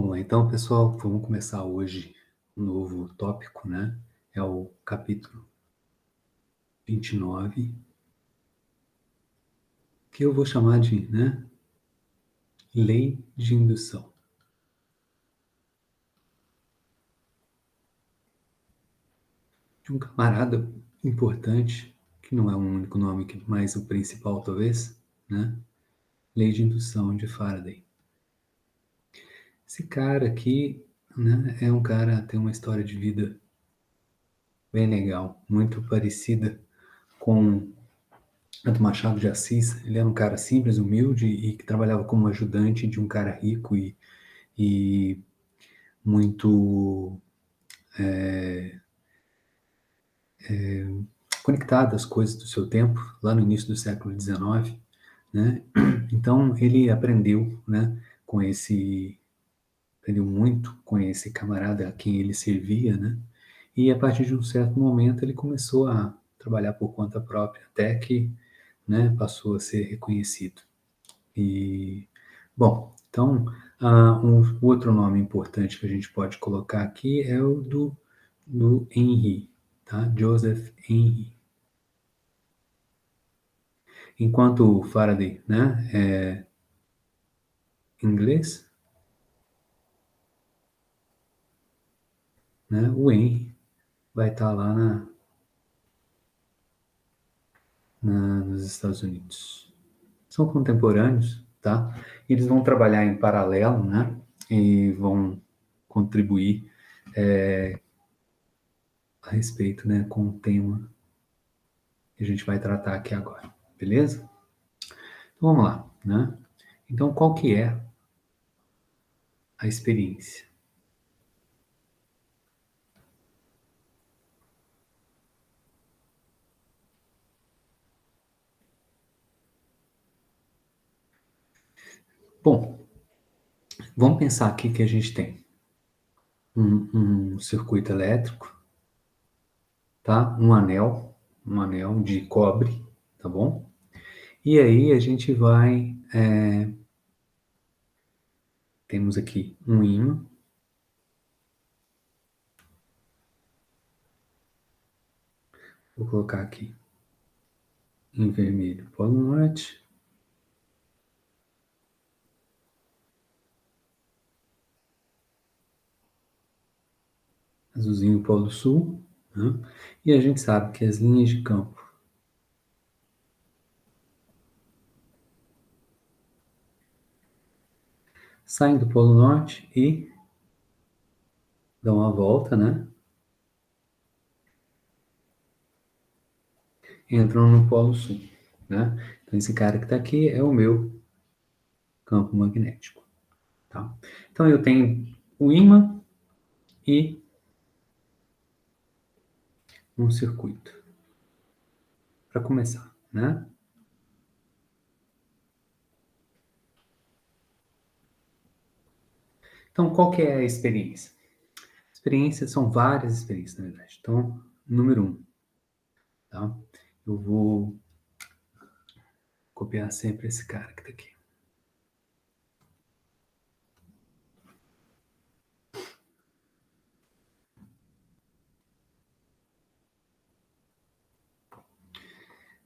Vamos lá, então, pessoal, vamos começar hoje um novo tópico, né? É o capítulo 29, que eu vou chamar de, né, Lei de Indução. De um camarada importante, que não é o único nome, mas o principal, talvez, né? Lei de Indução de Faraday. Esse cara aqui, né, é um cara, tem uma história de vida bem legal, muito parecida com a do Machado de Assis. Ele era um cara simples, humilde e que trabalhava como ajudante de um cara rico e muito conectado às coisas do seu tempo, lá no início do século XIX, né? Então ele aprendeu, né, aprendeu muito com esse camarada a quem ele servia, né? E a partir de um certo momento ele começou a trabalhar por conta própria, até que, né, passou a ser reconhecido. E, bom, então, um outro nome importante que a gente pode colocar aqui é o do Henry, tá? Joseph Henry. Enquanto o Faraday, né, é inglês, né, o Henry vai estar lá nos Estados Unidos. São contemporâneos, tá? Eles vão trabalhar em paralelo, né? E vão contribuir a respeito, né, com o tema que a gente vai tratar aqui agora, beleza? Então vamos lá, né? Então qual que é a experiência? Bom, vamos pensar aqui que a gente tem um circuito elétrico, tá? Um anel de cobre, tá bom? E aí a gente vai, temos aqui um ímã, vou colocar aqui em vermelho Polo Norte, azulzinho Polo Sul, né? E a gente sabe que as linhas de campo saem do Polo Norte e dão uma volta, né? Entram no Polo Sul, né? Então esse cara que está aqui é o meu campo magnético, tá? Então eu tenho o ímã e um circuito para começar, né? Então qual que é a experiência? Experiências são várias experiências, na verdade. Então, número 1, tá? Eu vou copiar sempre esse cara que está aqui.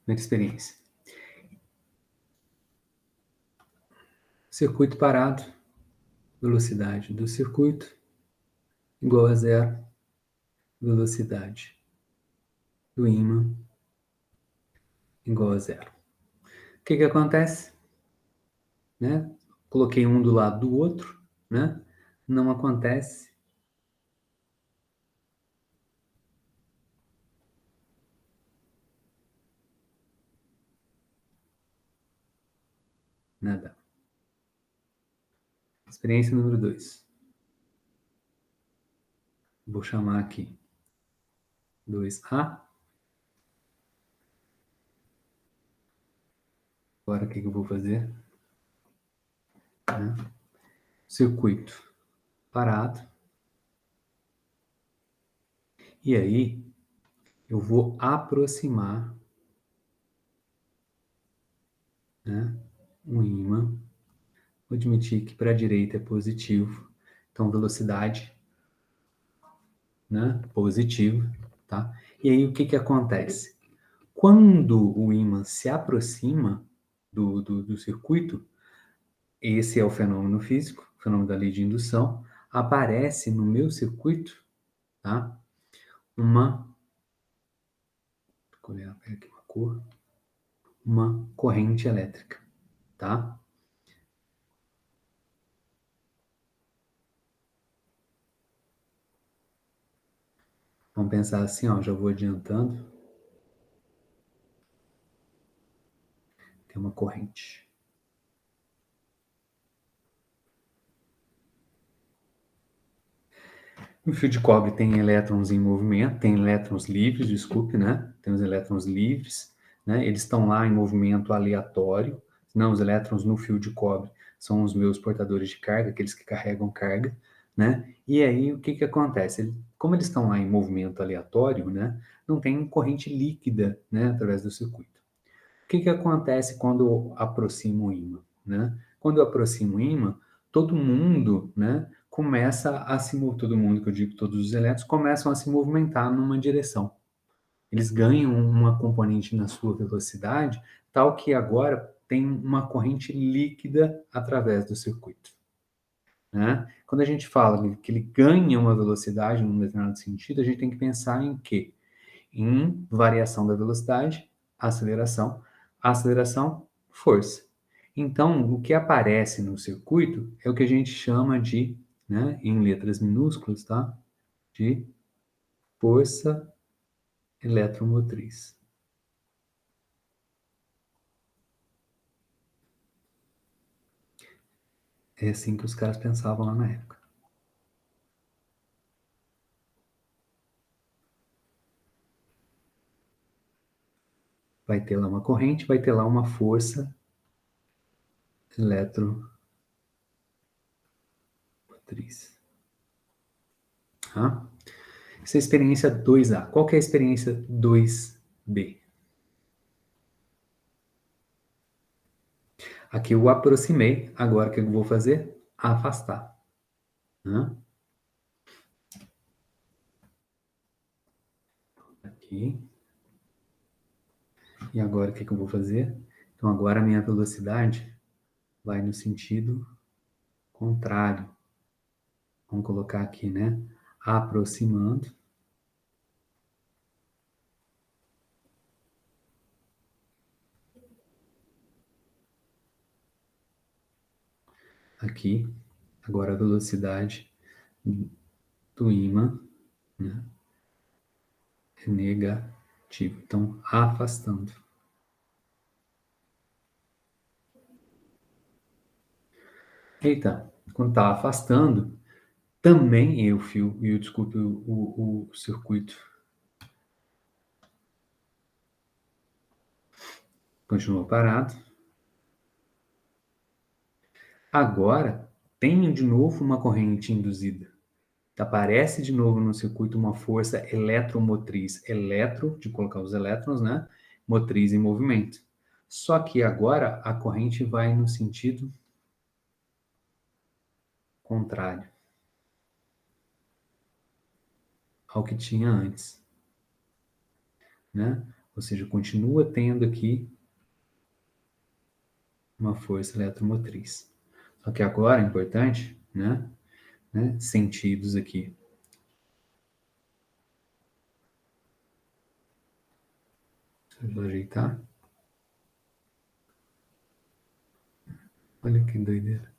Primeira experiência. Circuito parado, velocidade do circuito igual a zero, velocidade do ímã igual a zero. O que acontece? Né? Coloquei um do lado do outro, né? Não acontece nada. Experiência número 2. Vou chamar aqui 2A. Agora o que eu vou fazer? Né? Circuito parado. E aí eu vou aproximar, né, um ímã. Vou admitir que para a direita é positivo Então, velocidade, né, positiva, tá? E aí, o que que acontece? Quando o ímã se aproxima do circuito, esse é o fenômeno físico, o fenômeno da lei de indução, aparece no meu circuito, tá? Uma, vou olhar aqui uma cor, uma corrente elétrica, tá? Vamos pensar assim, ó, já vou adiantando, tem uma corrente. O fio de cobre tem elétrons em movimento, tem elétrons livres, desculpe, né? Tem os elétrons livres, né? Eles estão lá em movimento aleatório. Não, os elétrons no fio de cobre são os meus portadores de carga, aqueles que carregam carga, né? E aí, o que que acontece? Como eles estão lá em movimento aleatório, né? Não tem corrente líquida, né? Através do circuito. O que que acontece quando eu aproximo o ímã, né? Quando eu aproximo o ímã, todo mundo, né, começa a se mover, todo mundo que eu digo, todos os elétrons começam a se movimentar numa direção. Eles ganham uma componente na sua velocidade, tal que agora tem uma corrente líquida através do circuito, né? Quando a gente fala que ele ganha uma velocidade num determinado sentido, a gente tem que pensar em quê? Em variação da velocidade, aceleração, força. Então, o que aparece no circuito é o que a gente chama de, né, em letras minúsculas, tá? De força eletromotriz. É assim que os caras pensavam lá na época. Vai ter lá uma corrente, vai ter lá uma força eletromotriz. Tá? Essa é a experiência 2A. Qual que é a experiência 2B? Aqui eu aproximei, agora o que eu vou fazer? Afastar. Né? Aqui. E agora o que eu vou fazer? Então agora a minha velocidade vai no sentido contrário. Vamos colocar aqui, né? Aproximando. Aqui. Agora a velocidade do ímã, né, é negativa. Então, afastando. Eita, quando está afastando, também eu fio, e desculpe, o circuito continua parado. Agora, tenho de novo uma corrente induzida. Aparece de novo no circuito uma força eletromotriz, eletro, de colocar os elétrons, né? Motriz em movimento. Só que agora a corrente vai no sentido contrário ao que tinha antes, né? Ou seja, continua tendo aqui uma força eletromotriz. Só que agora é importante, né? Sentidos aqui. Deixa eu ajeitar. Olha que doideira.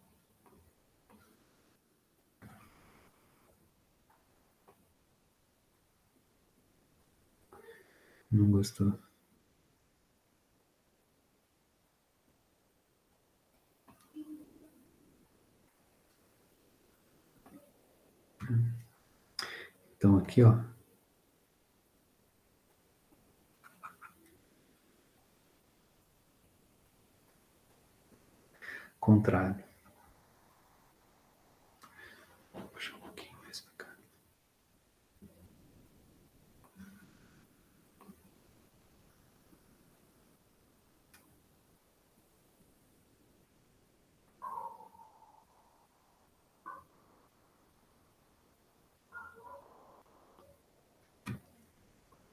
Não gostou. Então aqui, ó, contrário. Puxa um pouquinho mais pra cá.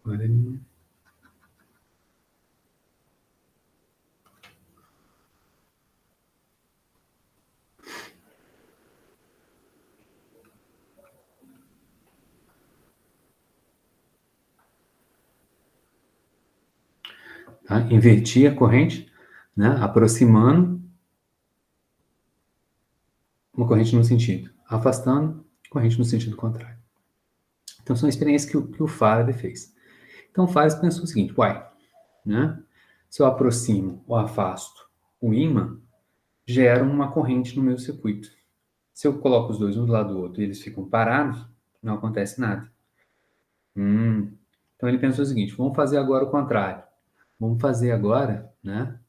Agora ele... Tá? Inverti a corrente, né? Aproximando uma corrente no sentido, afastando corrente no sentido contrário. Então, são experiências que o Faraday fez. Então, o Faraday pensou o seguinte, uai, né? Se eu aproximo ou afasto o ímã, gera uma corrente no meu circuito. Se eu coloco os dois um do lado do outro e eles ficam parados, não acontece nada. Então, ele pensou o seguinte, vamos fazer agora o contrário. Vamos fazer agora, né?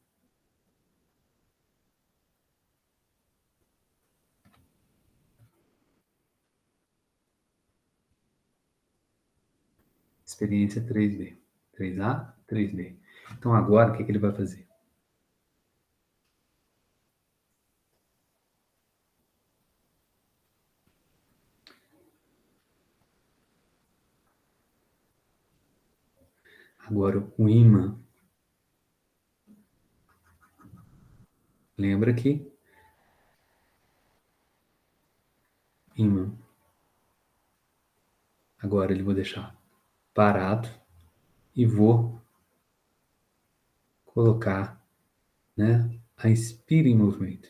Experiência 3D. 3A, 3D. Então, agora, o que ele vai fazer? Agora, o ímã. Lembra que ímã. Agora, ele vou deixar parado e vou colocar, né, a Speed em movimento.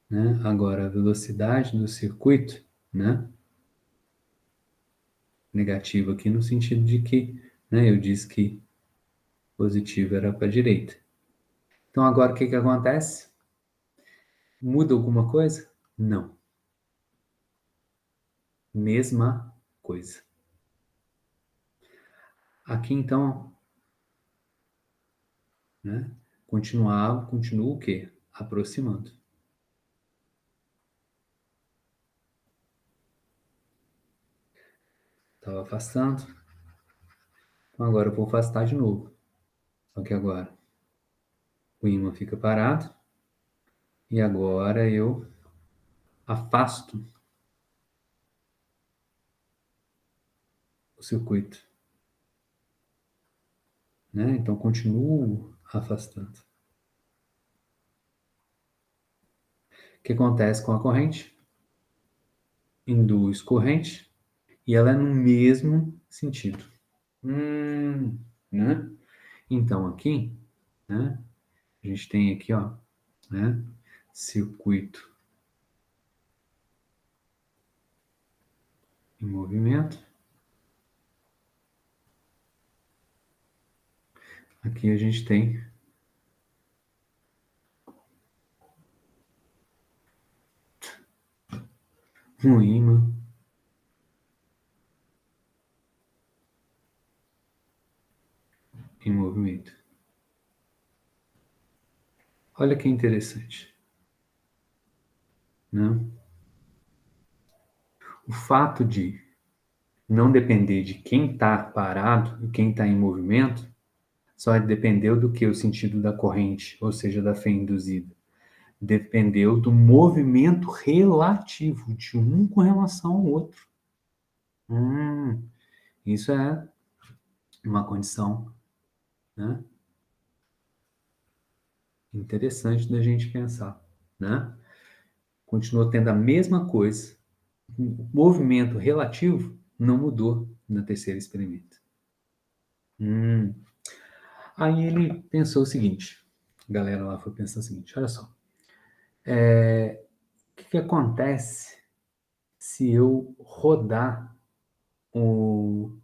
Né? Agora, a velocidade do circuito, né, negativa aqui no sentido de que, né, eu disse que positivo era para a direita. Então, agora o que acontece? Muda alguma coisa? Não. Mesma coisa. Aqui, então, né, continua o quê? Aproximando. Estava afastando. Então, agora eu vou afastar de novo. Só que agora o ímã fica parado. E agora eu afasto o circuito. Né? Então, continuo afastando. O que acontece com a corrente? Induz corrente e ela é no mesmo sentido. Né? Então, aqui, né, a gente tem aqui, ó, né, circuito em movimento. Aqui a gente tem um ímã em movimento. Olha que interessante, né? O fato de não depender de quem está parado e quem está em movimento, só dependeu do que? O sentido da corrente, ou seja, da fé induzida. Dependeu do movimento relativo de um com relação ao outro. Isso é uma condição, né, interessante da gente pensar, né? Continuou tendo a mesma coisa, o movimento relativo não mudou na terceira experimento. Aí ele pensou o seguinte, a galera lá foi pensar o seguinte, olha só, o que acontece se eu rodar o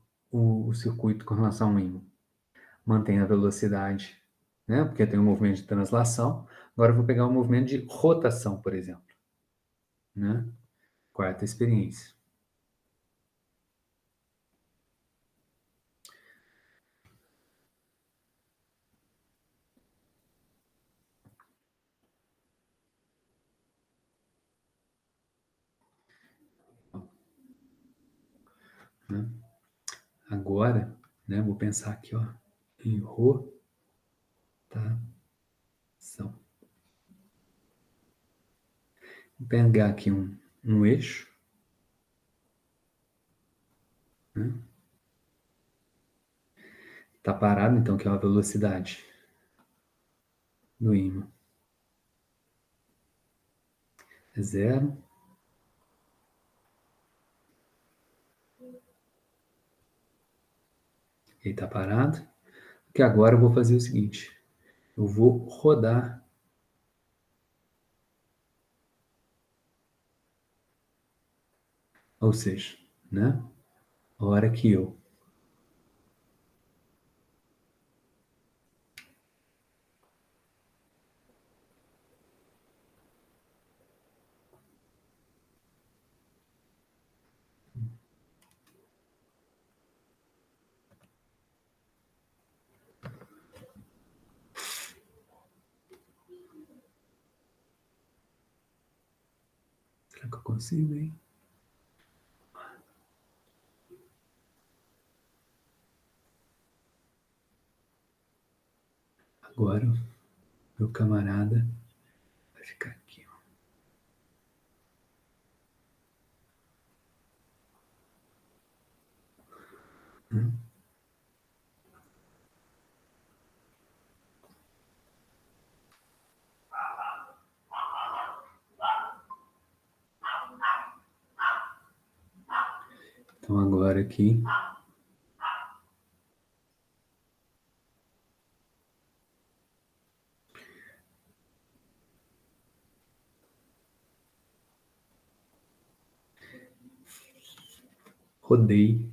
circuito com relação ao ímã? Mantém a velocidade, né? Porque tem um movimento de translação. Agora eu vou pegar um movimento de rotação, por exemplo, né? Quarta experiência. Né? Agora, né? Vou pensar aqui, ó, em rotação. Vou pegar aqui um eixo, né? Tá parado, então, que é a velocidade do ímã. É 0. Ele tá parado. Que agora eu vou fazer o seguinte. Eu vou rodar. Ou seja, né? A hora que eu será que eu consigo, hein? Agora, meu camarada vai ficar aqui, ó. Então agora aqui, rodei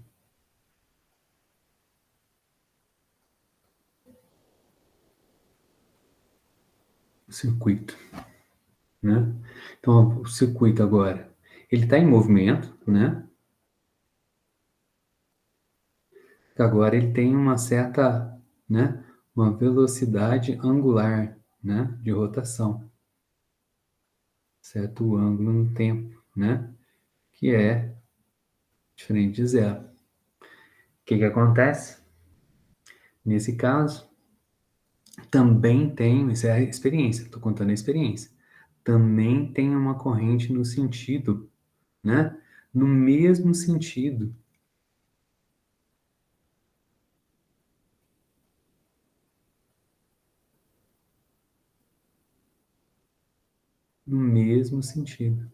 o circuito, né? Então o circuito agora, ele está em movimento, né? Agora ele tem uma certa, né? Uma velocidade angular, né? De rotação, certo ângulo no tempo, né? Que é diferente de zero. O que acontece? Nesse caso, também tem, isso é a experiência, estou contando a experiência, também tem uma corrente no sentido, né? No mesmo sentido, no mesmo sentido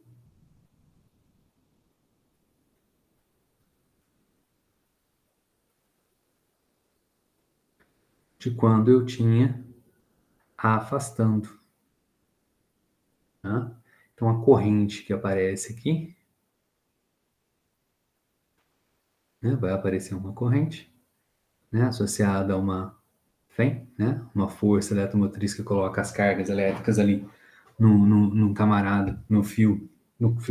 de quando eu tinha afastando, né? Então a corrente que aparece aqui, né? Vai aparecer uma corrente, né? Associada a uma FEM, né? Uma força eletromotriz que coloca as cargas elétricas ali no camarada, no fio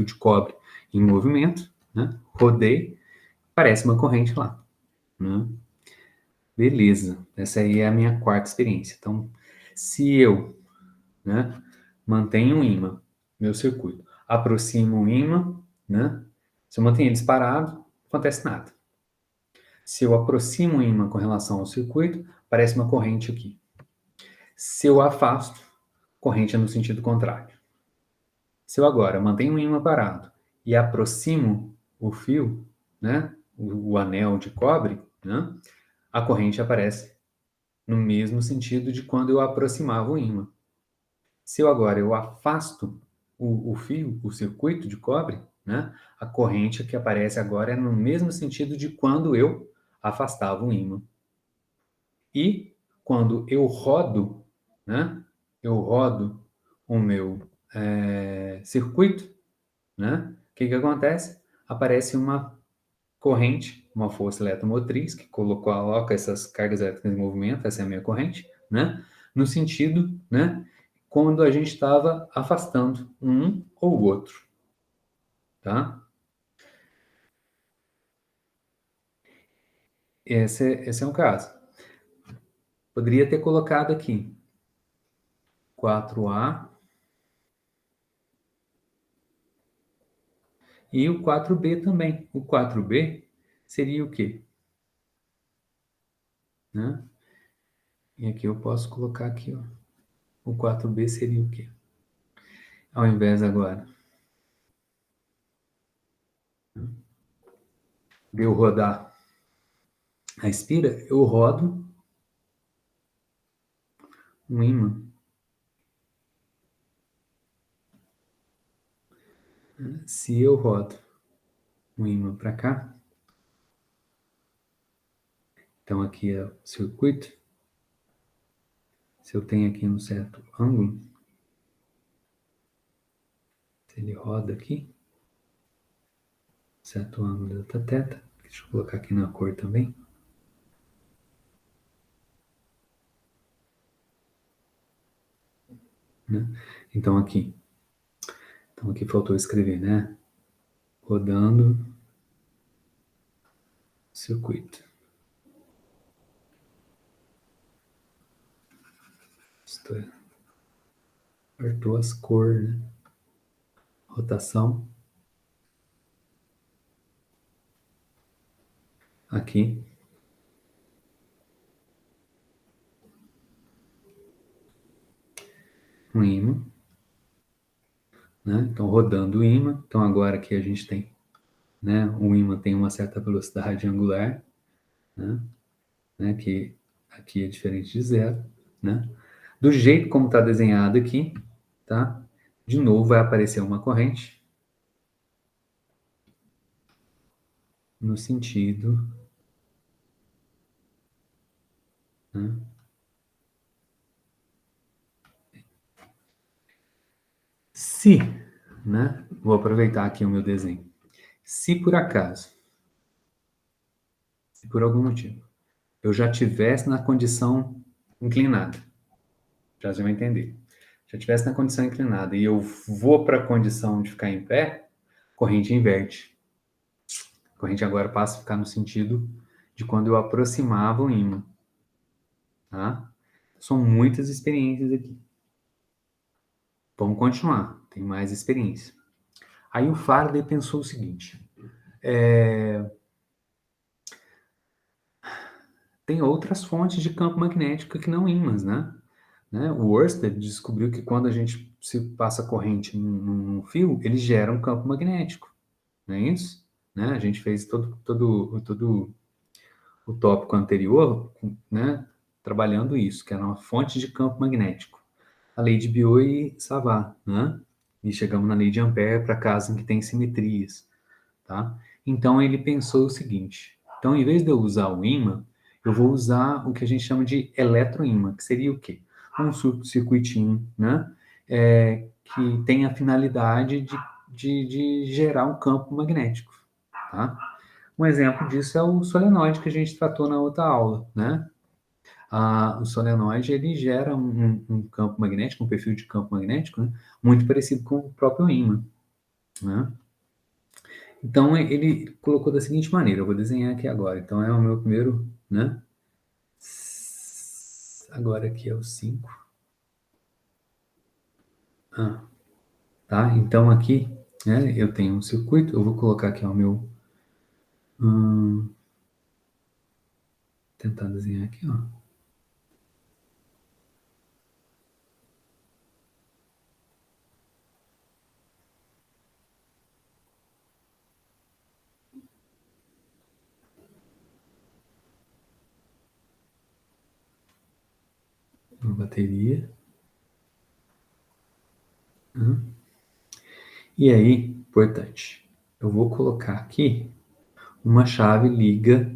de cobre em movimento, né? Rodei, aparece uma corrente lá, né? Beleza, essa aí é a minha quarta experiência. Então, se eu, né, mantenho um ímã, meu circuito, aproximo o ímã, né? Se eu mantenho ele disparado, não acontece nada. Se eu aproximo o ímã com relação ao circuito, aparece uma corrente aqui. Se eu afasto, corrente é no sentido contrário. Se eu agora mantenho o ímã parado e aproximo o fio, né, o anel de cobre, né, a corrente aparece no mesmo sentido de quando eu aproximava o ímã. Se eu afasto o fio, o circuito de cobre, né, a corrente que aparece agora é no mesmo sentido de quando eu afastava o ímã. E quando eu rodo, né, eu rodo o meu circuito, né, o que acontece? Aparece uma corrente, uma força eletromotriz que coloca essas cargas elétricas em movimento, essa é a minha corrente, né? No sentido, né? Quando a gente estava afastando um ou o outro, tá? Esse é um caso. Poderia ter colocado aqui 4A e o 4B também. O 4B seria o quê? Né? E aqui eu posso colocar aqui, ó. O 4B seria o quê? Ao invés agora de eu rodar a espira, eu rodo, um ímã. Se eu rodo um ímã para cá, então aqui é o circuito. Se eu tenho aqui um certo ângulo, se ele roda aqui, certo ângulo delta θ, deixa eu colocar aqui na cor também. Né? Então aqui faltou escrever, né? Rodando circuito. Faltou as cores, né? Rotação. Aqui. Um ímã. Né? Então, rodando o ímã. Então, agora aqui a gente tem, né? O ímã tem uma certa velocidade angular, né? Que aqui é diferente de zero, né? Do jeito como está desenhado aqui, tá? De novo vai aparecer uma corrente no sentido, né? Se, né? Vou aproveitar aqui o meu desenho. Se por acaso, se por algum motivo, eu já tivesse na condição inclinada, já você vai entender. Já tivesse na condição inclinada e eu vou para a condição de ficar em pé, corrente inverte. A corrente agora passa a ficar no sentido de quando eu aproximava o ímã. Tá? São muitas experiências aqui. Vamos continuar, tem mais experiência. Aí o Faraday pensou o seguinte: tem outras fontes de campo magnético que não ímãs, né? O Ørsted descobriu que quando a gente se passa corrente num fio, ele gera um campo magnético, não é isso? Né? A gente fez todo o tópico anterior, né, trabalhando isso, que era uma fonte de campo magnético. A lei de Biot e Savart, né? E chegamos na lei de Ampère para casos em que tem simetrias, tá? Então ele pensou o seguinte: então, em vez de eu usar o ímã, eu vou usar o que a gente chama de eletroímã, que seria o quê? Um circuitinho, né? Que tem a finalidade de gerar um campo magnético, tá? Um exemplo disso é o solenoide que a gente tratou na outra aula, né? O solenoide ele gera um campo magnético, um perfil de campo magnético, né? Muito parecido com o próprio ímã, né? Então ele colocou da seguinte maneira, eu vou desenhar aqui agora. Então é o meu primeiro, né? Agora aqui é o 5. Tá? Então aqui, né, eu tenho um circuito, eu vou colocar aqui o meu tentar desenhar aqui, ó. Uma bateria. E aí, importante, eu vou colocar aqui uma chave liga,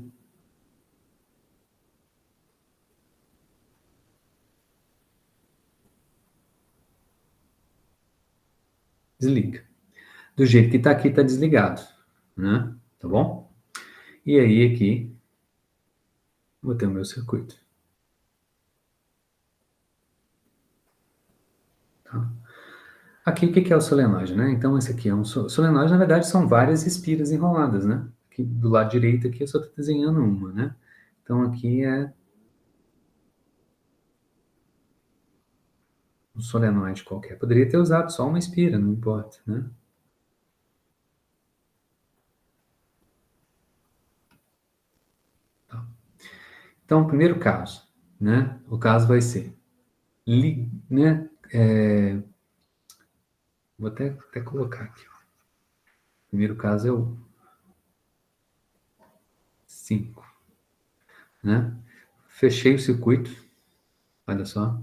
desliga. Do jeito que está aqui, está desligado, né? Tá bom? E aí aqui, vou ter o meu circuito. Tá? Aqui, o que é o solenoide, né? Então, esse aqui é um solenoide, na verdade, são várias espiras enroladas, né? Aqui do lado direito aqui eu só estou desenhando uma, né? Então, aqui é um solenoide qualquer. Poderia ter usado só uma espira, não importa, né? Tá. Então, o primeiro caso, né? O caso vai ser, né? Vou até colocar aqui, ó. O primeiro caso é o 5, né? Fechei o circuito, olha só.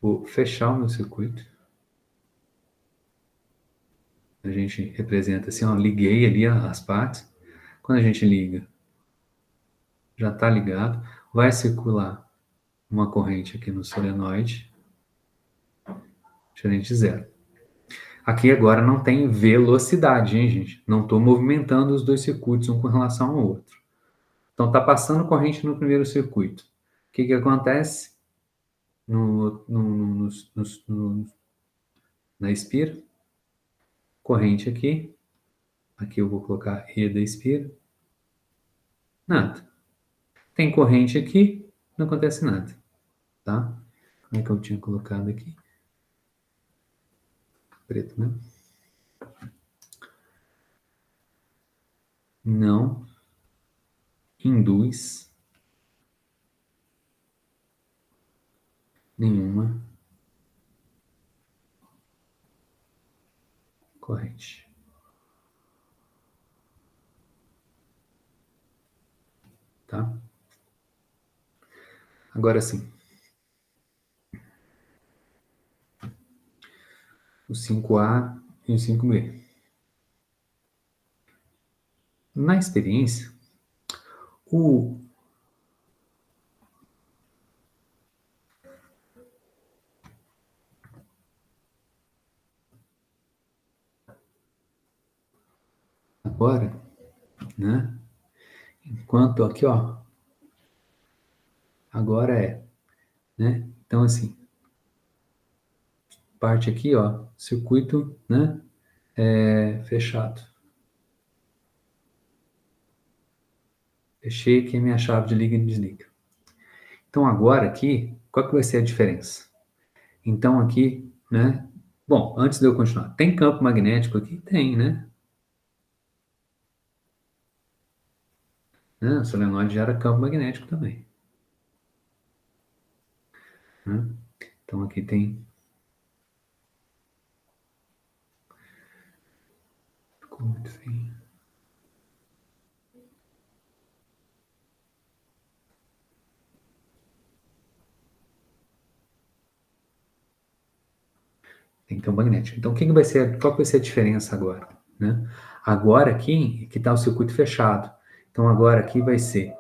Vou fechar o meu circuito. A gente representa assim, ó, liguei ali as partes. Quando a gente liga, já está ligado. Vai circular uma corrente aqui no solenoide, diferente zero. Aqui agora não tem velocidade, hein, gente? Não estou movimentando os dois circuitos um com relação ao outro. Então está passando corrente no primeiro circuito. O que acontece na espira? Corrente aqui. Aqui eu vou colocar E da espira. Nada. Tem corrente aqui, não acontece nada. Tá? Como é que eu tinha colocado aqui? Preto, né? Não induz nenhuma corrente. Tá? Agora sim, o 5A e o 5B. Na experiência, o agora, né? Enquanto aqui, ó, agora é, né? Então assim, parte aqui, ó, circuito, né? Fechado. Fechei aqui a minha chave de liga e desliga. Então agora aqui, qual que vai ser a diferença? Então aqui, né? Bom, antes de eu continuar, tem campo magnético aqui? Tem, né? O solenoide gera campo magnético também. Né? Então aqui tem. Ficou muito feio. Tem campo magnético. Então, qual que vai ser a diferença agora? Né? Agora aqui, que está o circuito fechado. Então, agora aqui vai ser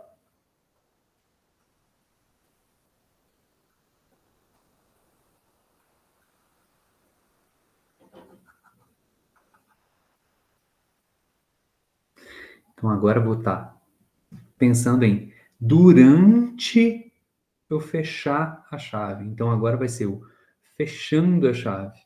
Então, agora eu vou estar pensando em durante eu fechar a chave. Então, agora vai ser o fechando a chave.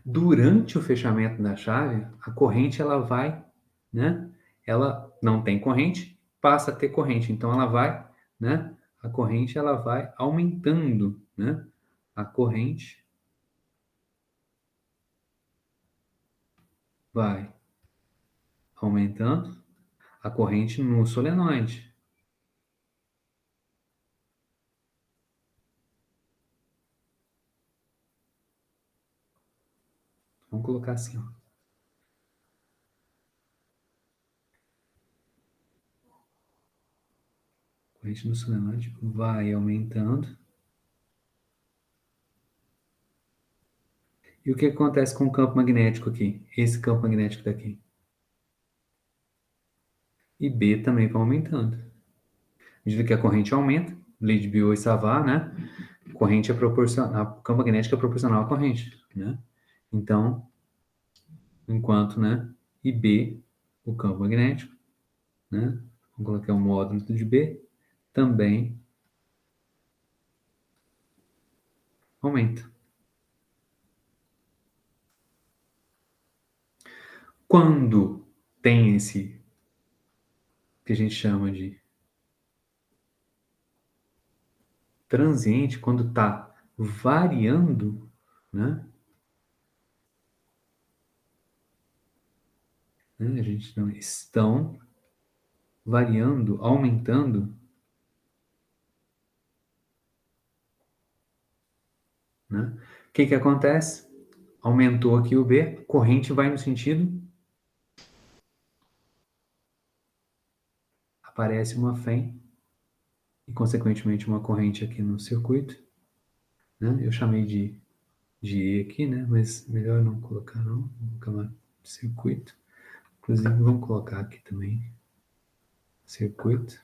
Durante o fechamento da chave, a corrente ela vai, né? Ela não tem corrente, passa a ter corrente. Então, ela vai, né? A corrente ela vai aumentando, né? A corrente vai aumentando a corrente no solenoide. Vamos colocar assim, ó. A corrente no solenoide vai aumentando. E o que acontece com o campo magnético aqui? Esse campo magnético daqui. E B também vai aumentando. À medida que a corrente aumenta, lei de Biot e Savart, né? Corrente é proporcional, campo magnético é proporcional à corrente, né? Então, enquanto, né? E B, o campo magnético, né? Vou colocar o módulo de B, também aumenta. Quando tem esse que a gente chama de transiente, quando está variando, né? A gente chama, estão variando, aumentando, né? O que acontece? Aumentou aqui o B, corrente vai no sentido, aparece uma FEM e, consequentemente, uma corrente aqui no circuito, né? Eu chamei de E aqui, né? Mas melhor não colocar, não. Vou colocar circuito. Inclusive, vamos colocar aqui também circuito.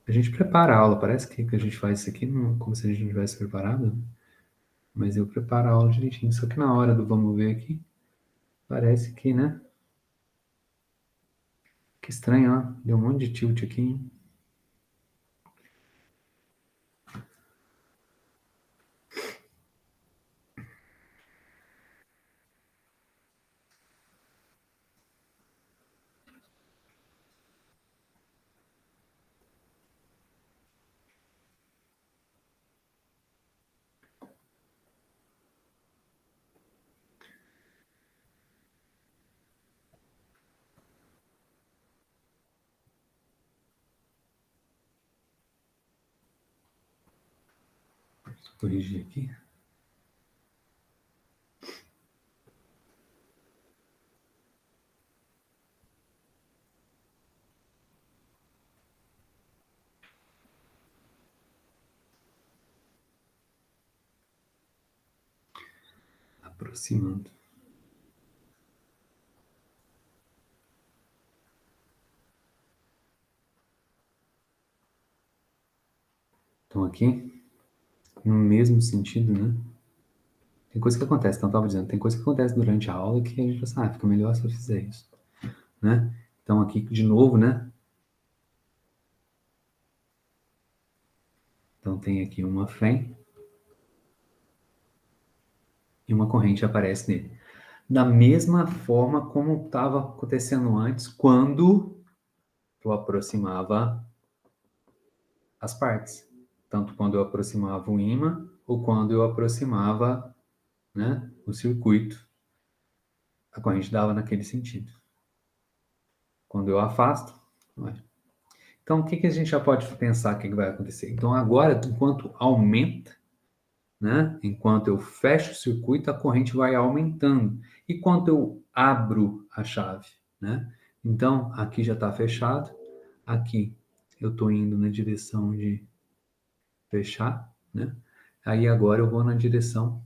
A gente prepara a aula, parece que a gente faz isso aqui como se a gente não tivesse preparado, né? Mas eu preparo a aula direitinho. Só que na hora do vamos ver aqui, parece que, né? Que estranho, ó. Deu um monte de tilt aqui, hein? Deixa eu corrigir aqui. Aproximando. Então, aqui, no mesmo sentido, né? Tem coisa que acontece, então eu estava dizendo, tem coisa que acontece durante a aula que a gente fala assim, fica melhor se eu fizer isso, né? Então, aqui, de novo, né? Então, tem aqui uma FEM e uma corrente aparece nele. Da mesma forma como estava acontecendo antes, quando eu aproximava as partes. Tanto quando eu aproximava o ímã, ou quando eu aproximava, né, o circuito. A corrente dava naquele sentido. Quando eu afasto, vai. Então, o que a gente já pode pensar que vai acontecer? Então, agora, enquanto aumenta, né? Enquanto eu fecho o circuito, a corrente vai aumentando. E quando eu abro a chave, né? Então, aqui já está fechado. Aqui eu estou indo na direção de fechar, né? Aí agora eu vou na direção.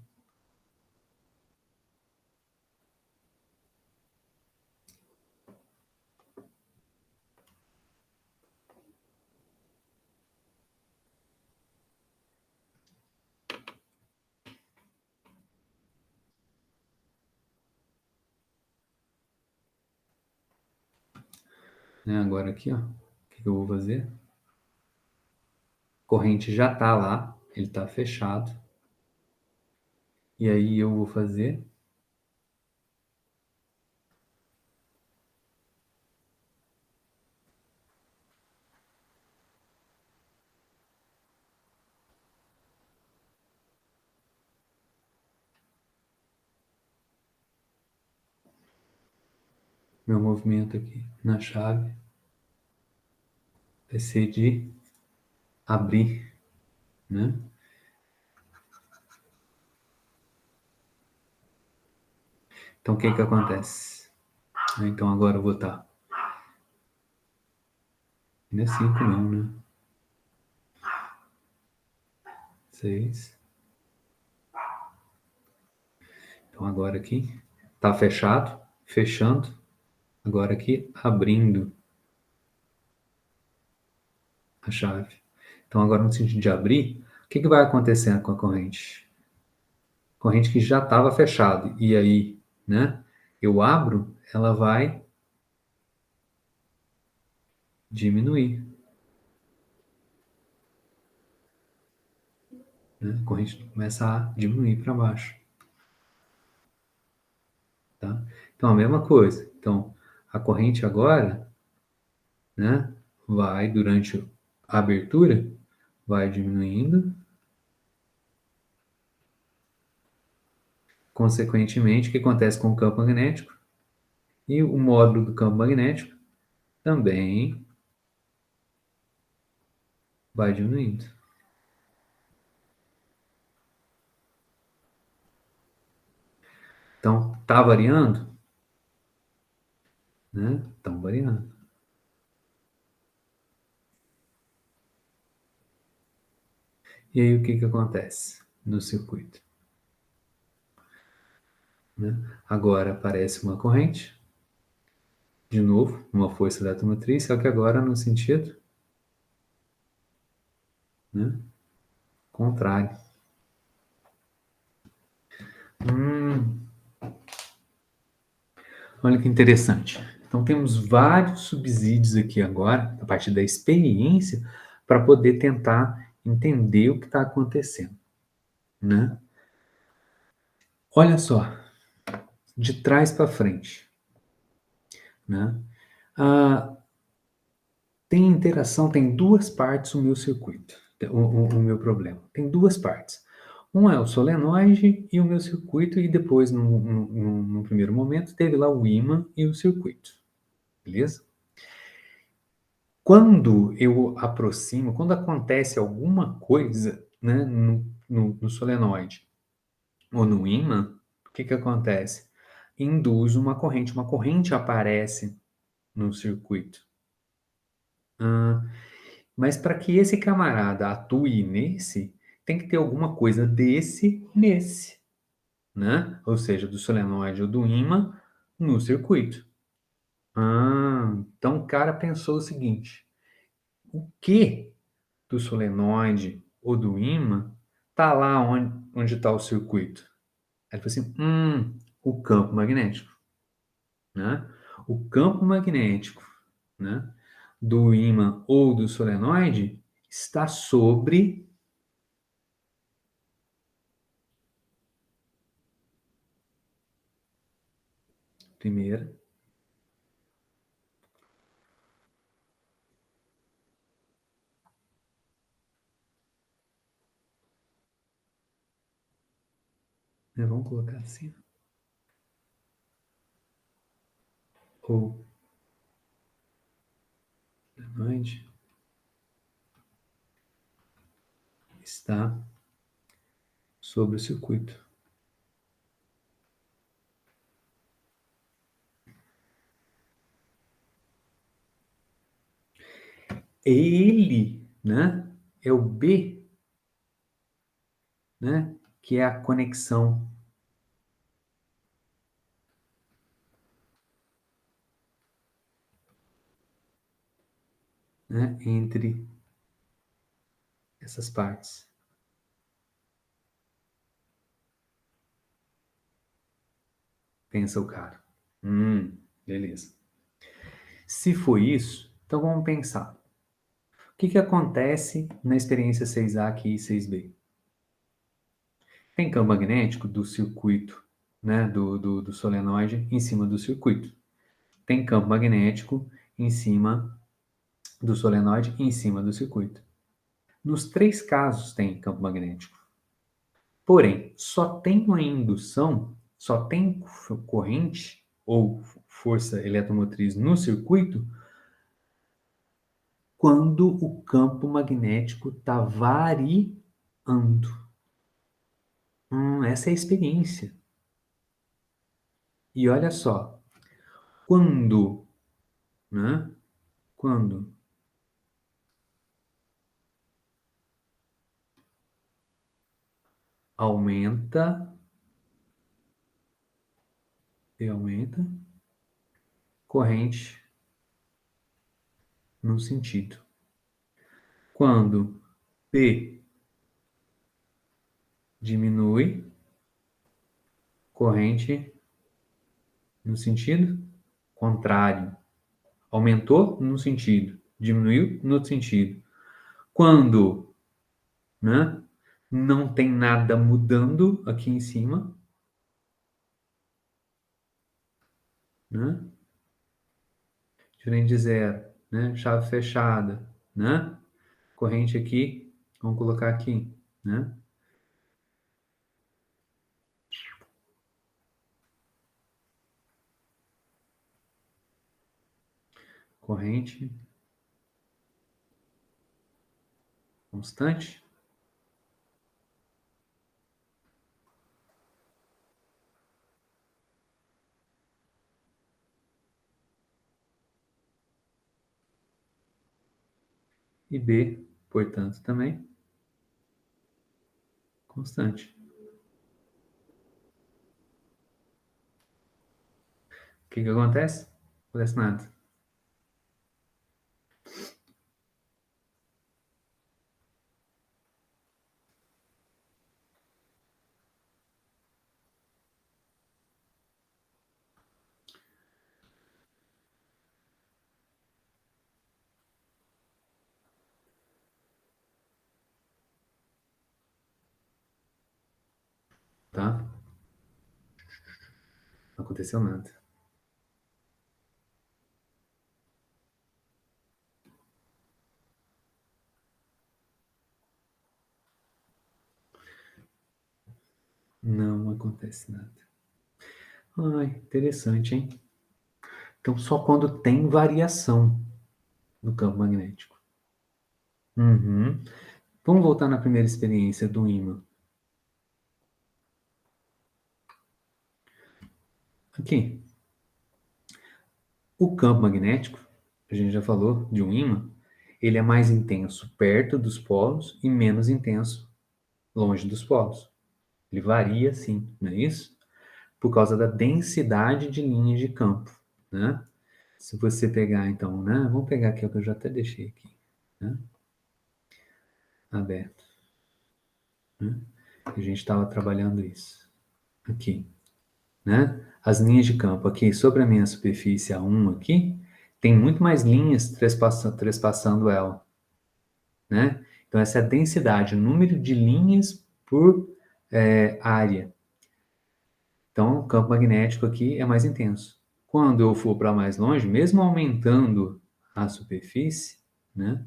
Né? Agora aqui, ó. O que eu vou fazer? A corrente já está lá, ele está fechado. E aí eu vou fazer meu movimento aqui na chave. Vai ser de abrir, né? Então, o que acontece? Então, agora eu vou estar... Não é 5 não, né? 6. Então, agora aqui está fechado, fechando. Agora aqui, abrindo a chave. Então, agora no sentido de abrir, o que vai acontecendo com a corrente? Corrente que já estava fechada. E aí, né? Eu abro, ela vai diminuir. Né? A corrente começa a diminuir para baixo. Tá? Então, a mesma coisa. Então, a corrente agora, né, vai, durante a abertura, vai diminuindo. Consequentemente, o que acontece com o campo magnético? E o módulo do campo magnético também vai diminuindo. Tá variando? Né? Estão variando. E aí o que que acontece no circuito? Né? Agora aparece uma corrente, de novo, uma força eletromotriz, só que agora no sentido, né, contrário. Hum, olha que interessante. Então temos vários subsídios aqui agora, a partir da experiência, para poder tentar entender o que está acontecendo, né? Olha só, de trás para frente, né? Ah, tem interação, tem duas partes o meu circuito, o meu problema. Tem duas partes. Um é o solenoide e o meu circuito, e depois, num primeiro momento, teve lá o ímã e o circuito. Beleza? Quando eu aproximo, quando acontece alguma coisa, né, no solenoide ou no ímã, o que que acontece? Induz uma corrente aparece no circuito. Ah, mas para que esse camarada atue nesse, tem que ter alguma coisa desse nesse, né? Ou seja, do solenoide ou do ímã no circuito. Então o cara pensou o seguinte: o que do solenoide ou do ímã tá lá onde está o circuito? Aí ele falou assim: o campo magnético, né? O campo magnético, né, do ímã ou do solenoide está sobre primeira, né, vamos colocar assim, ou solenoide está sobre o circuito. Ele, né, é o B, né, que é a conexão, né, entre essas partes. Pensa o cara. Beleza. Se foi isso, então vamos pensar. O que que acontece na experiência 6A aqui e 6B? Tem campo magnético do circuito, né, do solenoide em cima do circuito. Tem campo magnético em cima do solenoide e em cima do circuito. Nos três casos tem campo magnético. Porém, só tem uma indução, só tem corrente ou força eletromotriz no circuito quando o campo magnético está variando. Essa é a experiência. E olha só, quando, né? Quando aumenta e aumenta corrente num sentido. Quando P diminui, corrente no sentido contrário. Aumentou num sentido, diminuiu no outro sentido. Quando, né, não tem nada mudando aqui em cima, né? Diferente de zero, né? Chave fechada, né? Corrente aqui, vamos colocar aqui, né? Corrente constante. E B, portanto, também constante. O que acontece? Não acontece nada. Tá? Não aconteceu nada. Não acontece nada. Ai, interessante, hein? Então, só quando tem variação no campo magnético. Uhum. Vamos voltar na primeira experiência do ímã. Aqui. O campo magnético, a gente já falou de um ímã, ele é mais intenso perto dos polos e menos intenso longe dos polos. Ele varia, sim, não é isso? Por causa da densidade de linhas de campo, né? Se você pegar, então, né? Vamos pegar aqui o que eu já até deixei aqui, né? Aberto, né? A gente estava trabalhando isso aqui, né? As linhas de campo aqui sobre a minha superfície A1 aqui, tem muito mais linhas trespassando ela, né? Então, essa é a densidade, o número de linhas por área. Então, o campo magnético aqui é mais intenso. Quando eu for para mais longe, mesmo aumentando a superfície, né?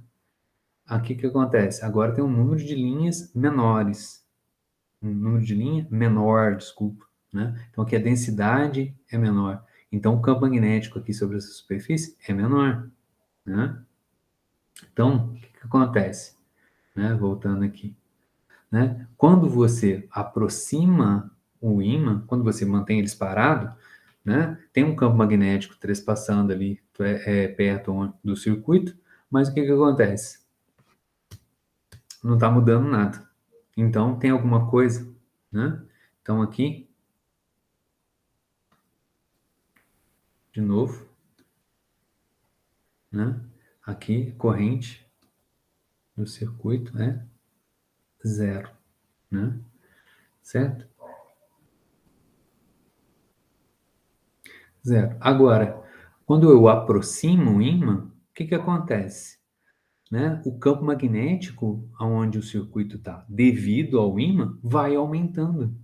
Aqui o que acontece? Agora tem um número de linhas menores. Um número de linha menor, desculpa, né? Então, aqui a densidade é menor. Então, o campo magnético aqui sobre essa superfície é menor, né? Então, o que acontece? Né? Voltando aqui. Né? Quando você aproxima o ímã, quando você mantém eles parados, né? Tem um campo magnético trespassando ali perto do circuito, mas o que acontece? Não está mudando nada. Então, tem alguma coisa, né? Então, aqui, de novo, né? Aqui, corrente no circuito é zero, né? Certo? Zero. Agora, quando eu aproximo o ímã, o que acontece? Né? O campo magnético aonde o circuito está, devido ao ímã, vai aumentando.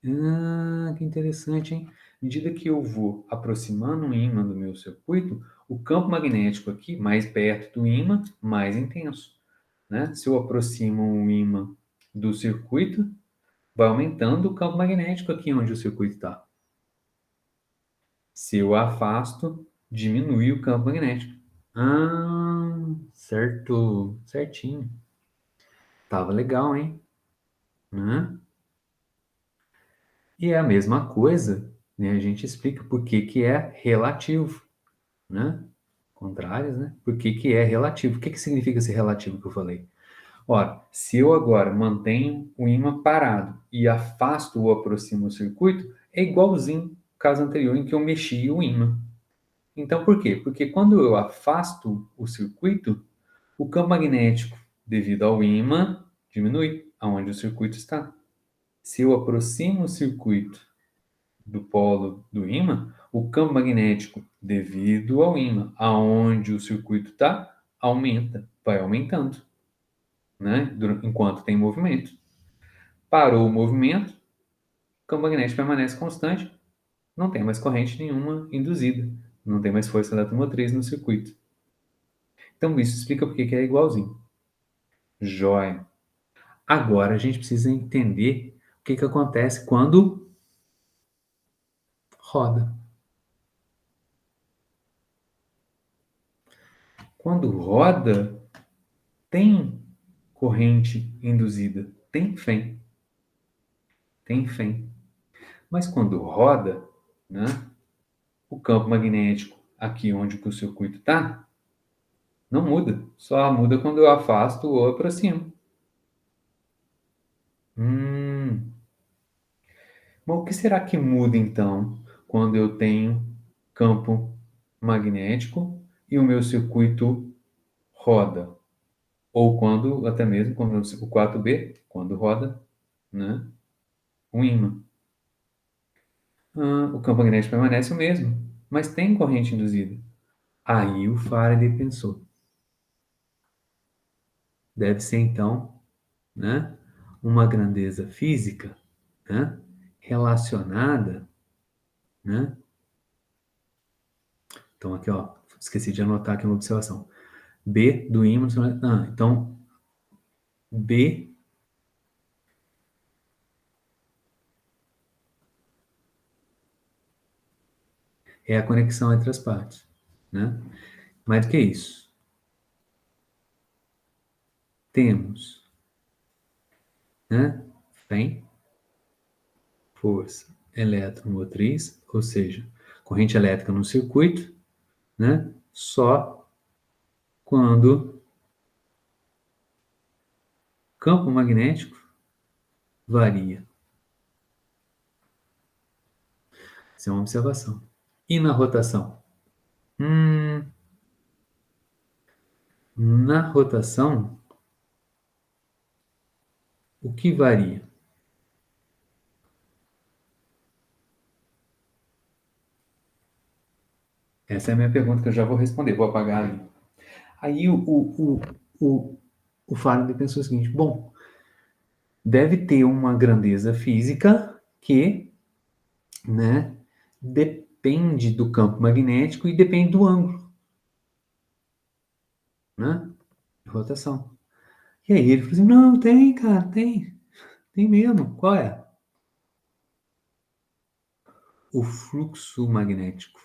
Ah, que interessante, hein? À medida que eu vou aproximando o ímã do meu circuito, o campo magnético aqui, mais perto do ímã, mais intenso. Né? Se eu aproximo o ímã do circuito, vai aumentando o campo magnético aqui onde o circuito está. Se eu afasto, diminui o campo magnético. Ah, certo, certinho. Tava legal, hein? Né? E é a mesma coisa, né? A gente explica por que que é relativo, né? Contrários, né? Por que que é relativo? O que que significa esse relativo que eu falei? Ora, se eu agora mantenho o ímã parado e afasto ou aproximo o circuito, é igualzinho ao caso anterior em que eu mexi o ímã. Então, por quê? Porque quando eu afasto o circuito, o campo magnético, devido ao ímã, diminui aonde o circuito está. Se eu aproximo o circuito do polo do ímã, o campo magnético, devido ao ímã, aonde o circuito está, aumenta, vai aumentando, né? Enquanto tem movimento. Parou o movimento, o campo magnético permanece constante, não tem mais corrente nenhuma induzida, não tem mais força eletromotriz no circuito. Então, isso explica por que é igualzinho. Jóia. Agora, a gente precisa entender o que acontece quando roda. Quando roda, tem corrente induzida, tem fém, tem fém. Mas quando roda, né, o campo magnético aqui onde o circuito está, Não muda. Só muda quando eu afasto ou aproximo. Hum. Mas o que será que muda então quando eu tenho campo magnético e o meu circuito roda? Ou quando, até mesmo, quando o 4B, quando roda, né, o ímã. O campo magnético permanece o mesmo, mas tem corrente induzida. Aí o Faraday pensou, deve ser então, né, uma grandeza física, né, relacionada, né? Então aqui, ó, esqueci de anotar aqui uma observação. B do ímã, então B é a conexão entre as partes, né? Mais do que isso, temos, né, tem força eletromotriz, ou seja, corrente elétrica no circuito, né? Só quando campo magnético varia. Isso é uma observação. E na rotação? Hum, na rotação, o que varia? Essa é a minha pergunta que eu já vou responder, vou apagar ali. Aí o Faraday pensou o seguinte: bom, deve ter uma grandeza física que, né, depende do campo magnético e depende do ângulo, né, de rotação. E aí ele falou assim: não, tem, cara, tem mesmo. Qual é? O fluxo magnético.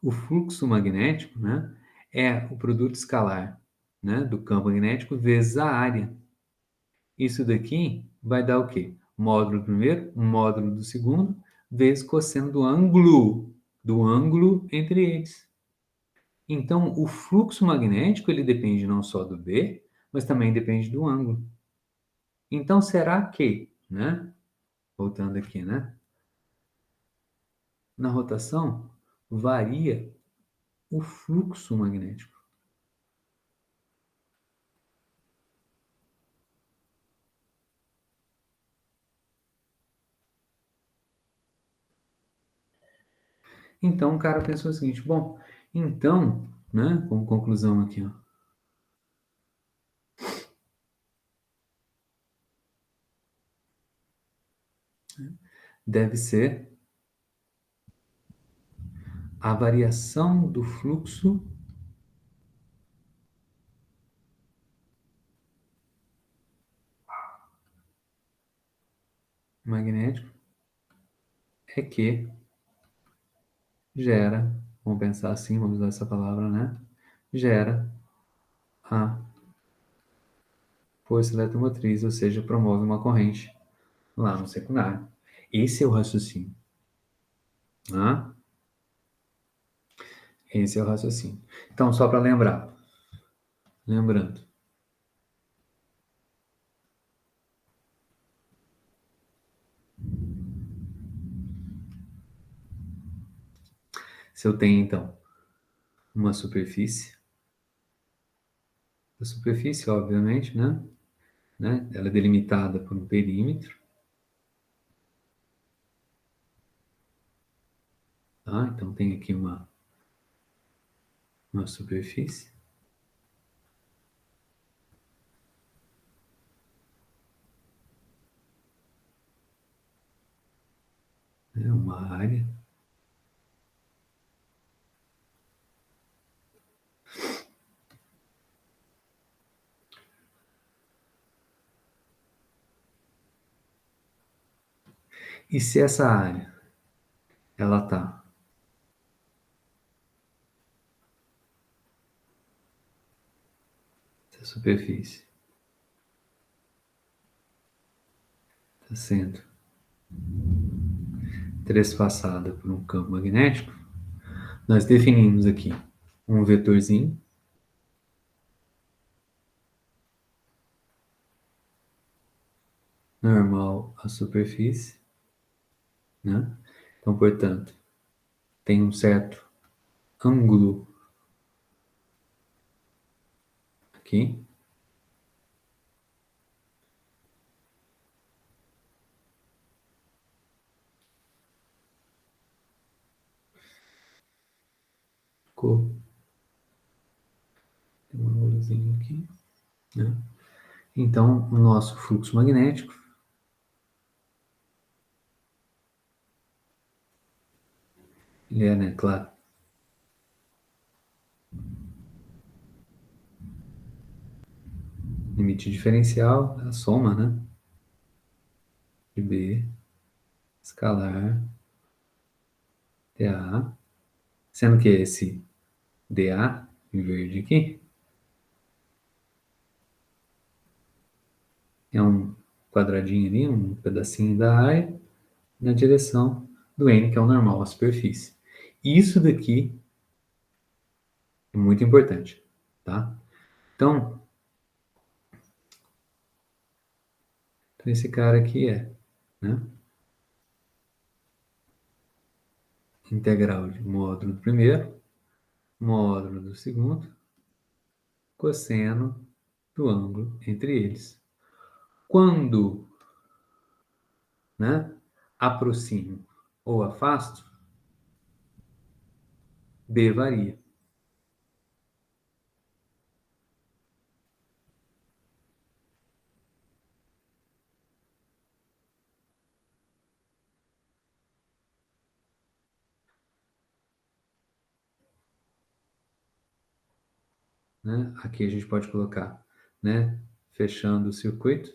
O fluxo magnético, né, é o produto escalar, né, do campo magnético vezes a área. Isso daqui vai dar o quê? Módulo do primeiro, módulo do segundo, vezes cosseno do ângulo entre eles. Então, o fluxo magnético ele depende não só do B, mas também depende do ângulo. Então, será que, né? Voltando aqui, né? Na rotação varia o fluxo magnético. Então, o cara pensou o seguinte: bom, então, né? Como conclusão aqui, ó, deve ser a variação do fluxo magnético é que gera, vamos pensar assim, vamos usar essa palavra, né? Gera a força eletromotriz, ou seja, promove uma corrente lá no secundário. Esse é o raciocínio. Né? Esse é o raciocínio. Então, só para lembrar, lembrando, se eu tenho então uma superfície, a superfície, obviamente, né? Ela é delimitada por um perímetro, tá? Então tem aqui uma superfície, né? Uma área. E se essa área ela tá, essa superfície está sendo trespassada por um campo magnético, nós definimos aqui um vetorzinho normal à superfície, né? Então, portanto, tem um certo ângulo aqui, ficou, tem um ângulozinho aqui, né? Então, o nosso fluxo magnético, ele é, né, claro, limite diferencial, a soma, né, de B escalar dA, sendo que esse dA em verde aqui é um quadradinho ali, um pedacinho da área na direção do N, que é o normal, a superfície. Isso daqui é muito importante, tá? Então, esse cara aqui é, né, integral de módulo do primeiro, módulo do segundo, cosseno do ângulo entre eles. Quando, né, aproximo ou afasto, B varia. Né? Aqui a gente pode colocar, né, fechando o circuito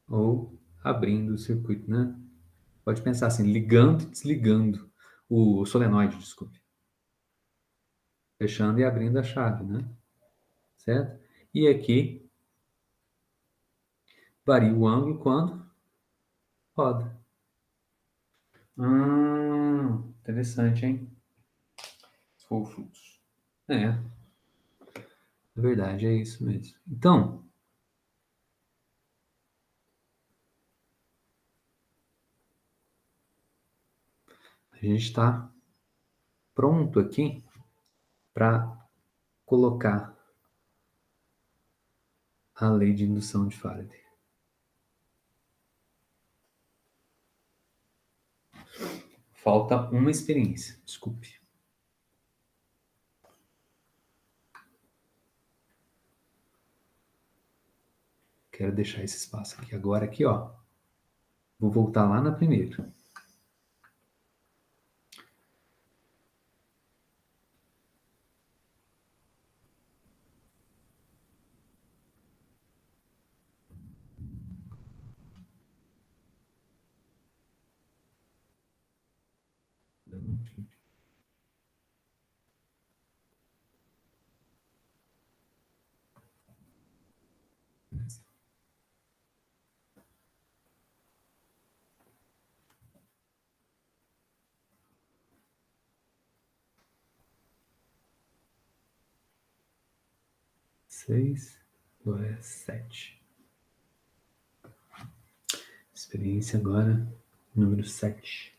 ou abrindo o circuito, né? Pode pensar assim, ligando e desligando o solenoide, desculpe. Fechando e abrindo a chave, né? Certo? E aqui varia o ângulo quando roda. Interessante, hein? Ou fluxo. É, na verdade é isso mesmo. Então, a gente está pronto aqui para colocar a lei de indução de Faraday. Falta uma experiência, desculpe. Quero deixar esse espaço aqui agora, aqui, ó. Vou voltar lá na primeira. Seis, dois, sete. Experiência agora, número 7.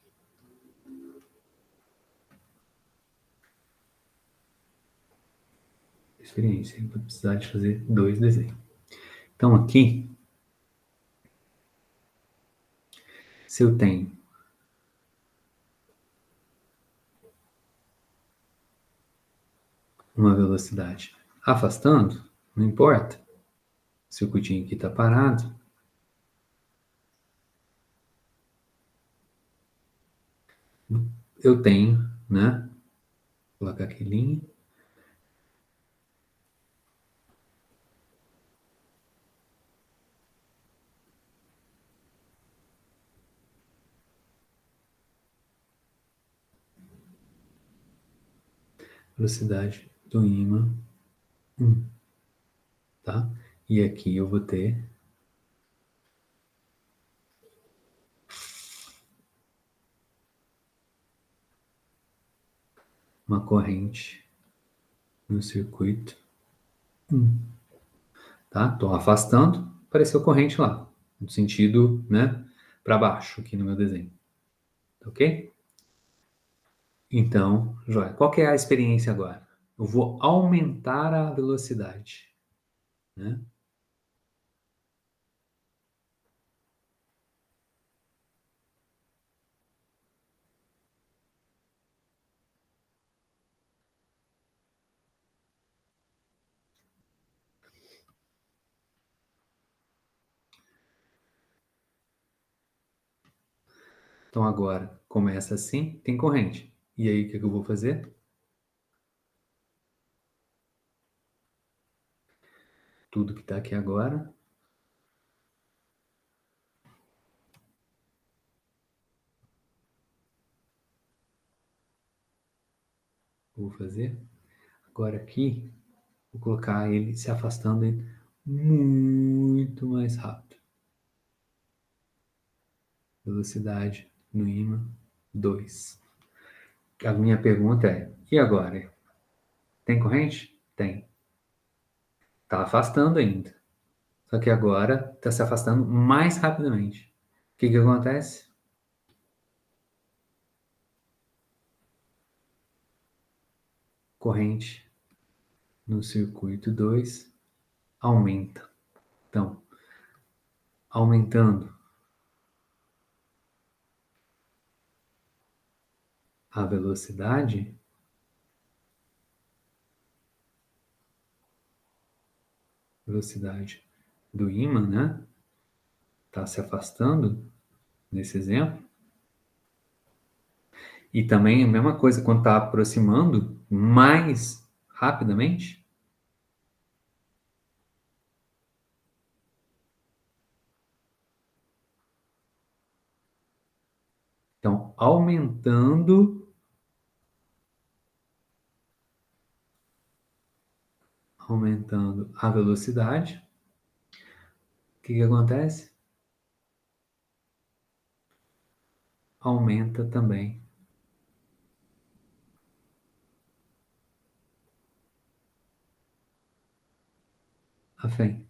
Experiência, vou precisar de fazer 2 desenhos. Então aqui, se eu tenho uma velocidade afastando, não importa. O circuitinho aqui está parado. Eu tenho, né? Vou colocar aqui linha. Velocidade do ímã 1, tá? E aqui eu vou ter uma corrente no circuito. Tá? Estou afastando, apareceu corrente lá, no sentido, né, para baixo aqui no meu desenho. Ok? Então, joia. Qual que é a experiência agora? Eu vou aumentar a velocidade, né? Então agora começa assim, tem corrente. E aí o que eu vou fazer? Tudo que está aqui agora, vou fazer. Agora aqui, vou colocar ele se afastando muito mais rápido. Velocidade no ímã 2. A minha pergunta é: e agora? Tem corrente? Tem. Está afastando ainda. Só que agora está se afastando mais rapidamente. O que acontece? Corrente no circuito 2 aumenta. Então, aumentando a velocidade do ímã, né? Está se afastando nesse exemplo. E também a mesma coisa quando está aproximando mais rapidamente. Então, aumentando a velocidade, o que acontece? Aumenta também a fé.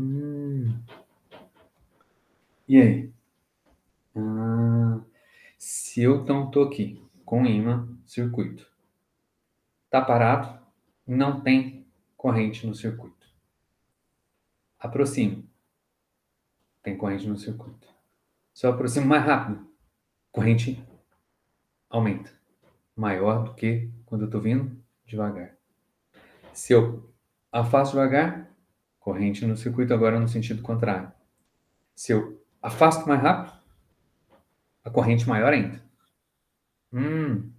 Hum, e aí? Se eu então estou aqui com ímã, circuito, está parado, não tem corrente no circuito. Aproximo, tem corrente no circuito. Se eu aproximo mais rápido, corrente aumenta. Maior do que quando eu estou vindo devagar. Se eu afasto devagar, corrente no circuito agora no sentido contrário. Se eu afasto mais rápido, a corrente maior ainda. Hum,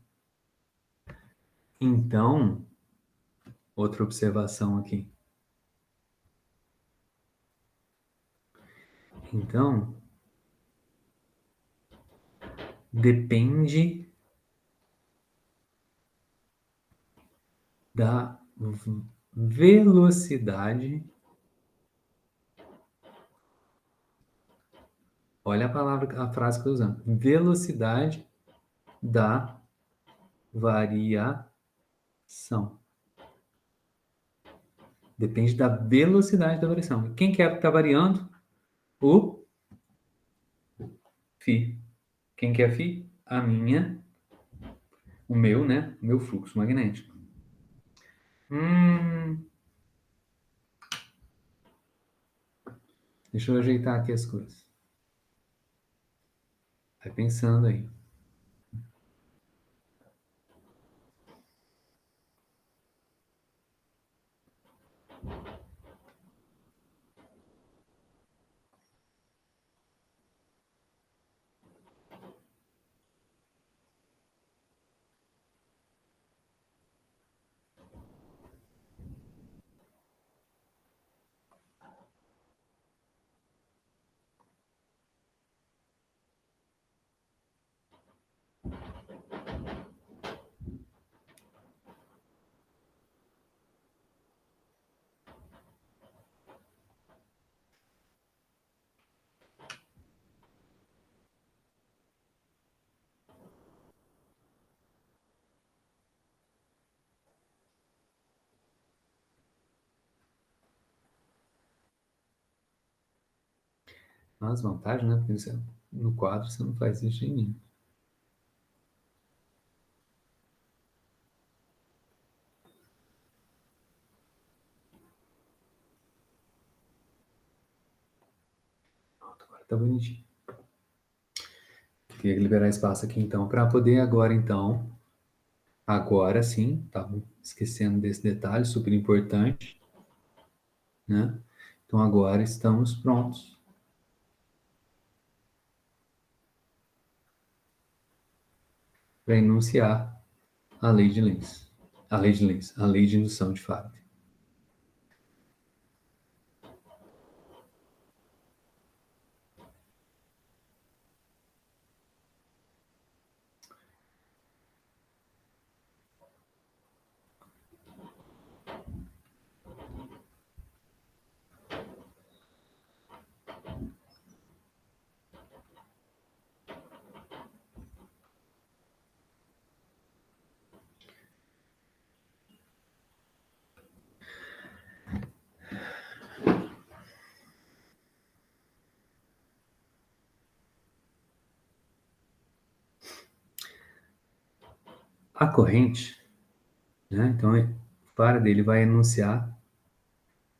então, outra observação aqui. Então, depende da velocidade. Olha a palavra, a frase que eu estou usando. Velocidade da variação. Depende da velocidade da variação. Quem que é que está variando? O φ. Quem que é φ? O meu, né? O meu fluxo magnético. Hum, deixa eu ajeitar aqui as coisas. Vai pensando aí. Mas vantagem, né? Porque no quadro você não faz isso em mim. Pronto, agora tá bonitinho. Queria liberar espaço aqui então para poder agora sim, tava esquecendo desse detalhe super importante, né? Então agora estamos prontos para enunciar a lei de Lenz. A lei de Lenz, a lei de indução de Faraday. A corrente, né? Então, Faraday ele vai enunciar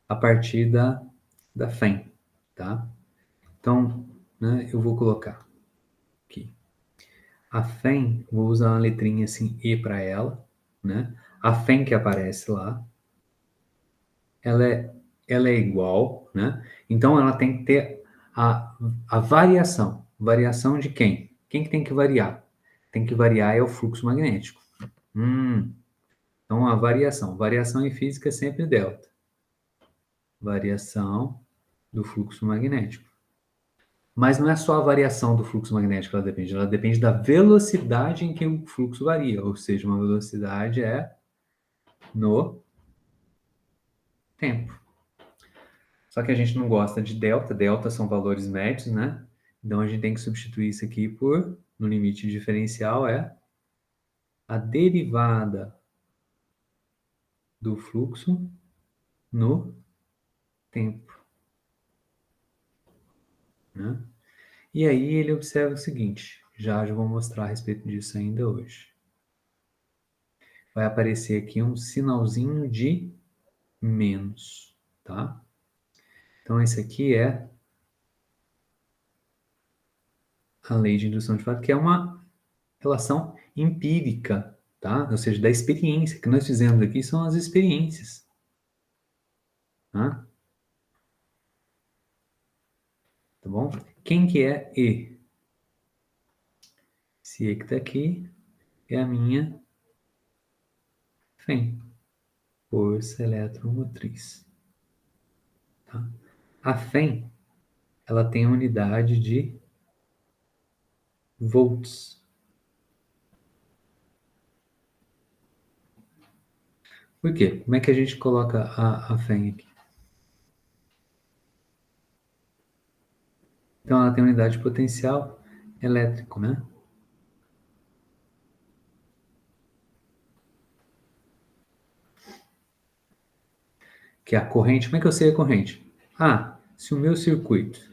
a partir da FEM, tá? Então, né, eu vou colocar aqui. A FEM, vou usar uma letrinha assim, E para ela, né? A FEM que aparece lá, ela é, ela é igual, né? Então, ela tem que ter a variação. Variação de quem? Quem que tem que variar? Tem que variar é o fluxo magnético. Então, a variação. Variação em física é sempre delta. Variação do fluxo magnético. Mas não é só a variação do fluxo magnético que ela depende da velocidade em que o fluxo varia, ou seja, uma velocidade é no tempo. Só que a gente não gosta de delta, delta são valores médios, né? Então a gente tem que substituir isso aqui por, no limite diferencial, é a derivada do fluxo no tempo, né? E aí ele observa o seguinte, já vou mostrar a respeito disso ainda hoje. Vai aparecer aqui um sinalzinho de menos, tá? Então, esse aqui é a lei de indução de fato, que é uma relação empírica, tá? Ou seja, da experiência. O que nós fizemos aqui são as experiências, tá? Tá bom? Quem que é E? Esse E que está aqui é a minha FEM, força eletromotriz. Tá? A FEM, ela tem a unidade de volts. Por quê? Como é que a gente coloca a FEM aqui? Então, ela tem unidade de potencial elétrico, né? Que é a corrente. Como é que eu sei a corrente? Ah, se o meu circuito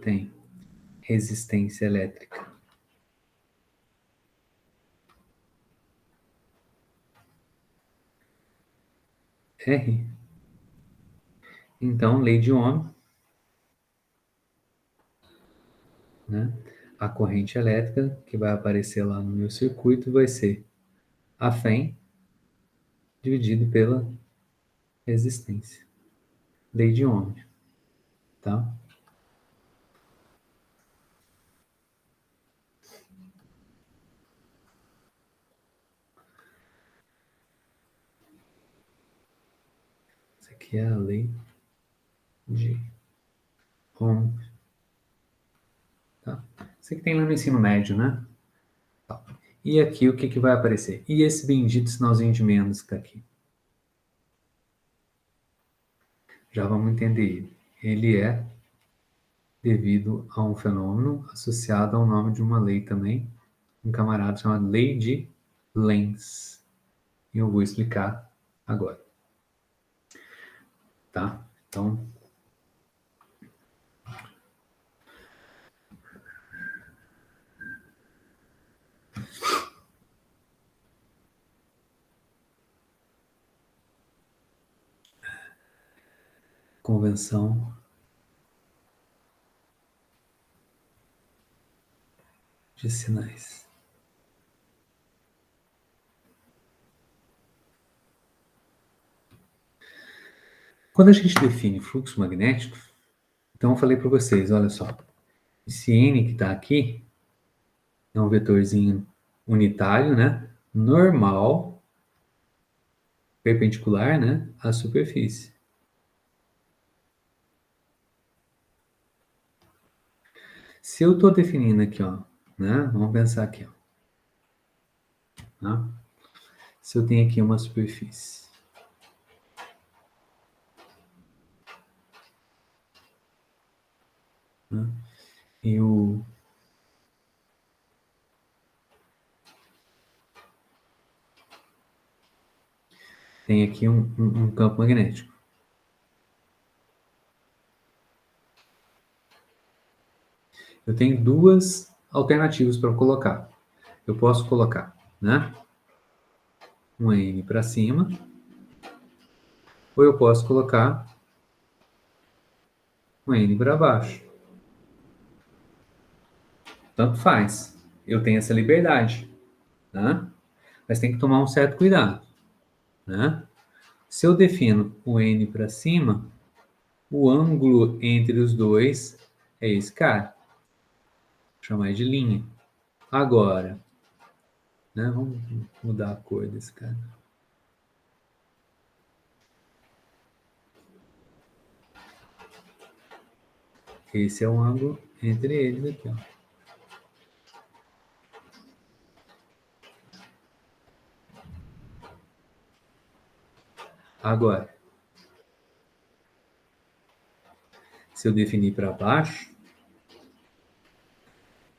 tem resistência elétrica R, então lei de Ohm, né? A corrente elétrica que vai aparecer lá no meu circuito vai ser a FEM dividido pela resistência. Lei de Ohm, tá? Isso aqui é a lei de Ohm, tá? Isso aqui tem lá no ensino médio, né? Tá. E aqui o que, que vai aparecer? E esse bendito sinalzinho de menos que está aqui? Já vamos entender ele. Ele é devido a um fenômeno associado ao nome de uma lei também, um camarada chamado Lei de Lenz. eu vou explicar agora. Tá? Então, convenção de sinais. Quando a gente define fluxo magnético, então eu falei para vocês, olha só, esse N que está aqui é um vetorzinho unitário, né? Normal, perpendicular, né? À superfície. Se eu estou definindo aqui, ó, né? Vamos pensar aqui, ó. Tá? Se eu tenho aqui uma superfície, né? Eu tenho aqui um campo magnético. Eu tenho duas alternativas para colocar. Eu posso colocar, né? Um N para cima, ou eu posso colocar um N para baixo. Tanto faz. Eu tenho essa liberdade, né? Mas tem que tomar um certo cuidado, né? Se eu defino o N para cima, o ângulo entre os dois é esse cara. Vou chamar de linha. Agora, né? Vamos mudar a cor desse cara. Esse é o ângulo entre eles aqui, ó. Agora, se eu definir para baixo,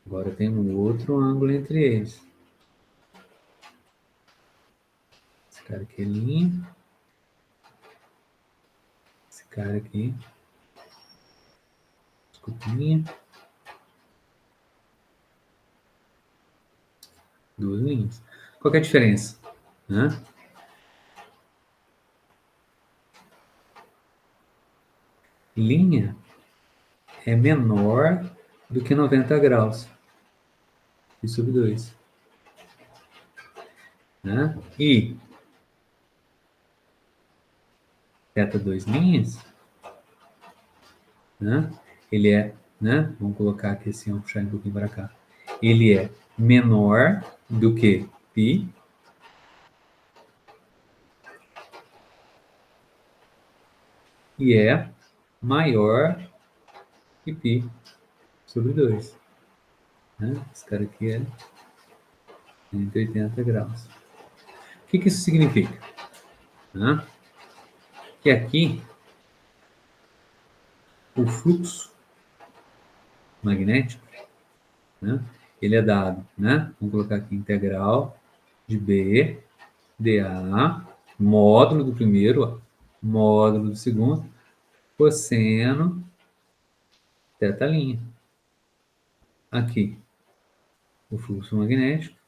agora tem um outro ângulo entre eles. Esse cara aqui é linha. Esse cara aqui, escopinha. Duas linhas. Qual que é a diferença? Né? Linha é menor do que 90 graus. E sub 2. Né? E θ 2 linhas, né? Ele é, né? Vamos colocar aqui assim, vamos puxar um pouquinho para cá. Ele é menor do que π e é maior que π sobre 2. Né? Esse cara aqui é 180 graus. O que isso significa? Né? Que aqui o fluxo magnético, né? Ele é dado, né? Vamos colocar aqui integral de B dA, módulo do primeiro, ó, módulo do segundo, cosseno θ'. Aqui, o fluxo magnético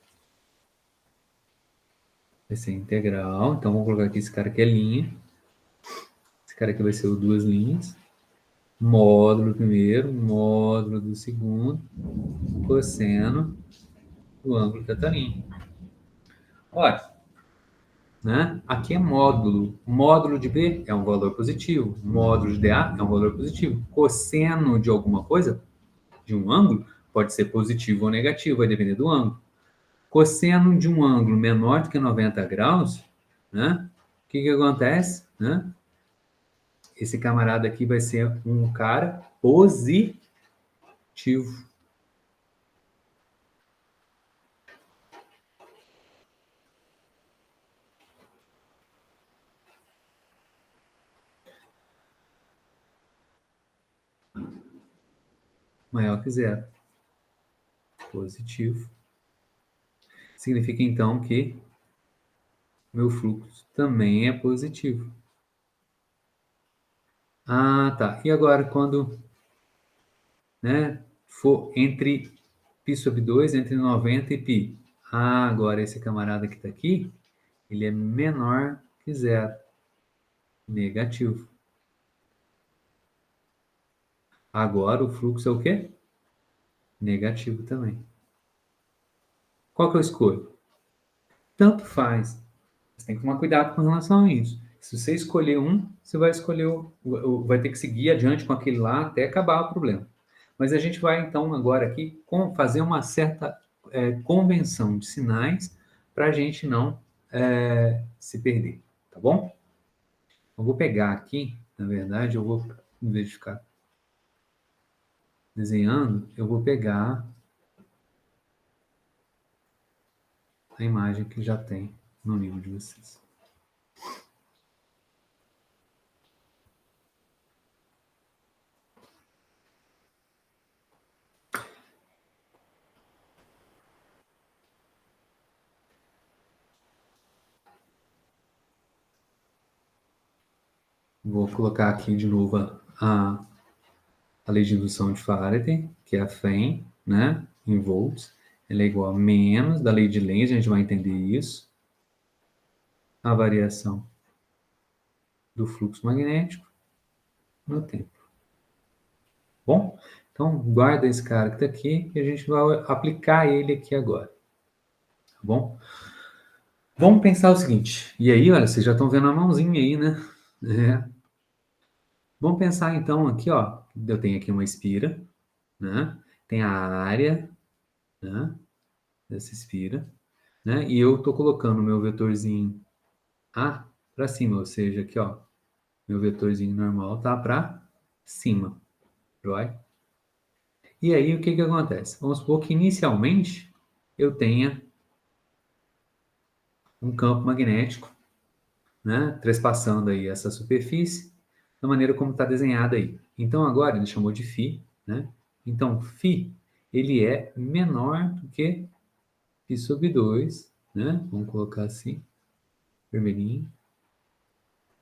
vai ser integral, então vamos colocar aqui esse cara que é linha, esse cara aqui vai ser o duas linhas, módulo do primeiro, módulo do segundo, cosseno do ângulo θ'. Olha, né? Aqui é módulo. Módulo de B é um valor positivo. Módulo de DA é um valor positivo. Cosseno de alguma coisa, de um ângulo, pode ser positivo ou negativo, vai depender do ângulo. Cosseno de um ângulo menor do que 90 graus, né? O que acontece? Né? Esse camarada aqui vai ser um cara positivo. Maior que zero. Positivo. Significa então que meu fluxo também é positivo. Ah, tá. E agora, quando, né, for entre π sobre 2, entre 90 e π. Ah, agora esse camarada que está aqui, ele é menor que zero. Negativo. Agora o fluxo é o quê? Negativo também. Qual que eu escolho? Tanto faz. Você tem que tomar cuidado com relação a isso. Se você escolher um, você vai escolher vai ter que seguir adiante com aquele lá até acabar o problema. Mas a gente vai então agora aqui fazer uma certa convenção de sinais para a gente não se perder, tá bom? Eu vou pegar aqui, na verdade, eu vou, em vez de ficar desenhando, eu vou pegar a imagem que já tem no livro de vocês. Vou colocar aqui de novo a lei de indução de Faraday, que é a FEM, né, em volts, ela é igual a menos da lei de Lenz, a gente vai entender isso, a variação do fluxo magnético no tempo. Bom, então guarda esse cara que está aqui e a gente vai aplicar ele aqui agora. Tá bom? Vamos pensar o seguinte, e aí, olha, vocês já estão vendo a mãozinha aí, né? É. Vamos pensar então aqui, ó, eu tenho aqui uma espira, né? Tem a área, né, dessa espira, né? E eu estou colocando o meu vetorzinho A para cima, ou seja, aqui, ó, meu vetorzinho normal tá para cima, right? E aí, o que que acontece? Vamos supor que inicialmente eu tenha um campo magnético, né, trespassando aí essa superfície da maneira como está desenhada aí. Então, agora ele chamou de φ, né? Então, φ, ele é menor do que π sobre 2, né? Vamos colocar assim, vermelhinho,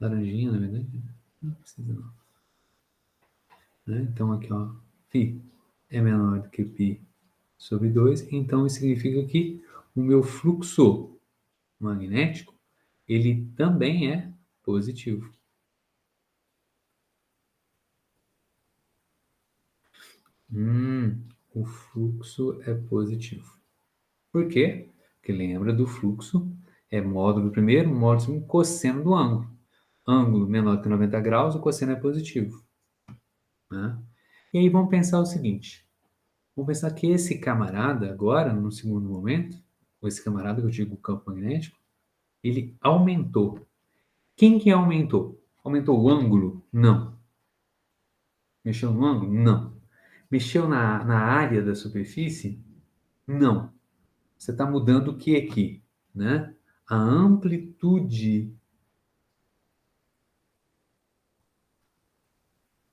laranjinha, na verdade. Não precisa não. Né? Então, aqui, ó, φ é menor do que π sobre 2, então isso significa que o meu fluxo magnético, ele também é positivo. O fluxo é positivo. Por quê? Porque lembra do fluxo, é módulo primeiro, módulo segundo, cosseno do ângulo. Ângulo menor que 90 graus, o cosseno é positivo. Né? E aí vamos pensar o seguinte, vamos pensar que esse camarada agora, no segundo momento, ou esse camarada que eu digo o campo magnético, ele aumentou. Quem que aumentou? Aumentou o ângulo? Não. Mexeu no ângulo? Não. Mexeu na área da superfície? Não. Você está mudando o que aqui? Né? A amplitude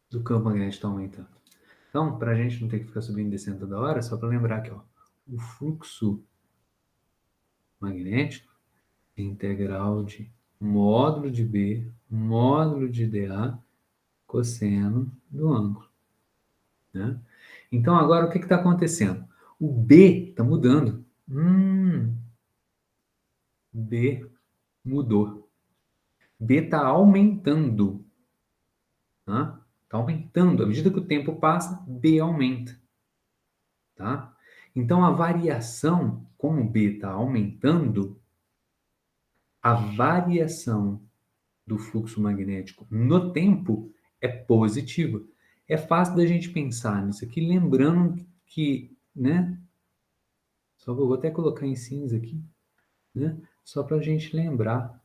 do campo magnético está aumentando. Então, para a gente não ter que ficar subindo e descendo toda hora, só para lembrar aqui, ó, o fluxo magnético é integral de módulo de B, módulo de dA, cosseno do ângulo. Né? Então, agora o que está acontecendo? O B está mudando. B mudou. B está aumentando. Tá? Está aumentando. À medida que o tempo passa, B aumenta. Tá? Então, a variação, como o B está aumentando, a variação do fluxo magnético no tempo é positiva. É fácil da gente pensar nisso aqui, lembrando que, né? Só vou até colocar em cinza aqui, né? Só para a gente lembrar,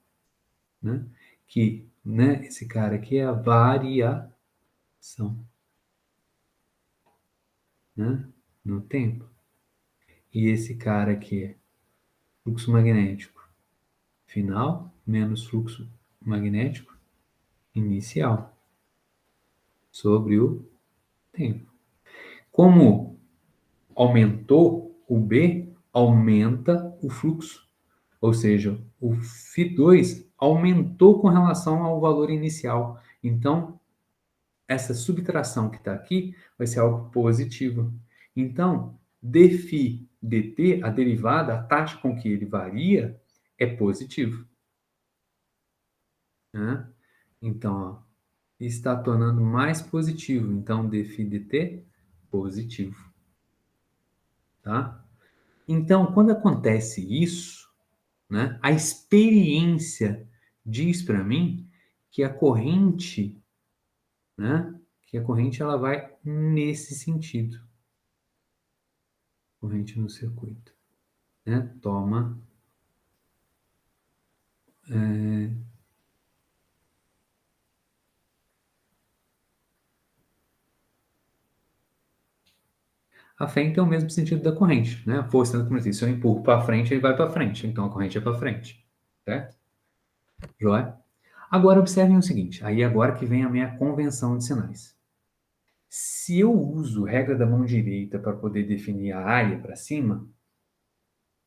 né? Que, né? Esse cara aqui é a variação, né? No tempo. E esse cara aqui é fluxo magnético final menos fluxo magnético inicial sobre o tempo. Como aumentou o B, aumenta o fluxo. Ou seja, o φ2 aumentou com relação ao valor inicial. Então, essa subtração que está aqui vai ser algo positivo. Então, dφ dt, a derivada, a taxa com que ele varia, é positivo. Né? Então, ó, está tornando mais positivo. Então, dφ dt, positivo. Tá? Então, quando acontece isso, né, a experiência diz para mim que a corrente, né, que a corrente ela vai nesse sentido. Corrente no circuito. Né, toma a fé tem o mesmo sentido da corrente, né? A força da corrente. Se eu empurro para frente, ele vai para frente. Então a corrente é para frente, certo? Joia? Agora observem o seguinte. Aí agora que vem a minha convenção de sinais. Se eu uso regra da mão direita para poder definir a área para cima,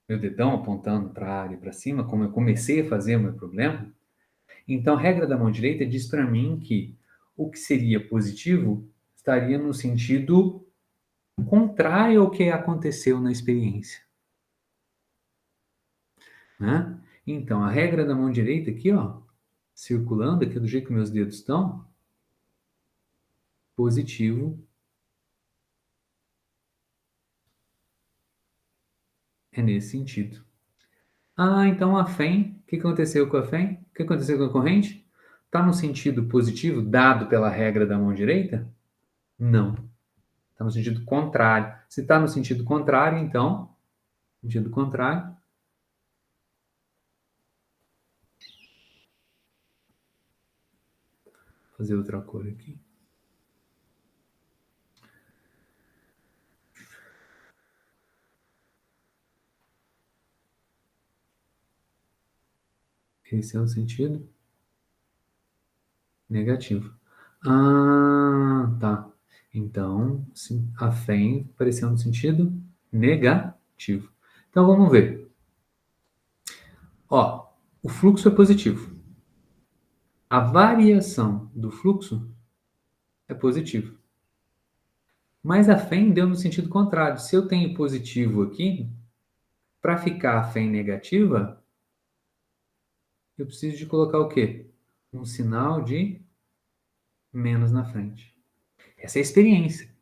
meu dedão apontando para a área para cima, como eu comecei a fazer o meu problema, então a regra da mão direita diz para mim que o que seria positivo estaria no sentido contrário ao que aconteceu na experiência. Né? Então, a regra da mão direita aqui, ó, circulando aqui do jeito que meus dedos estão, positivo é nesse sentido. Ah, então a FEM, o que aconteceu com a FEM? O que aconteceu com a corrente? Está no sentido positivo, dado pela regra da mão direita? Não. Está no sentido contrário. Se está no sentido contrário, então, sentido contrário, vou fazer outra cor aqui. Esse é o sentido negativo. Ah, tá. Então, a FEM apareceu no sentido negativo. Então, vamos ver. Ó, o fluxo é positivo. A variação do fluxo é positivo. Mas a FEM deu no sentido contrário. Se eu tenho positivo aqui, para ficar a FEM negativa, eu preciso de colocar o quê? Um sinal de menos na frente. Essa é a experiência,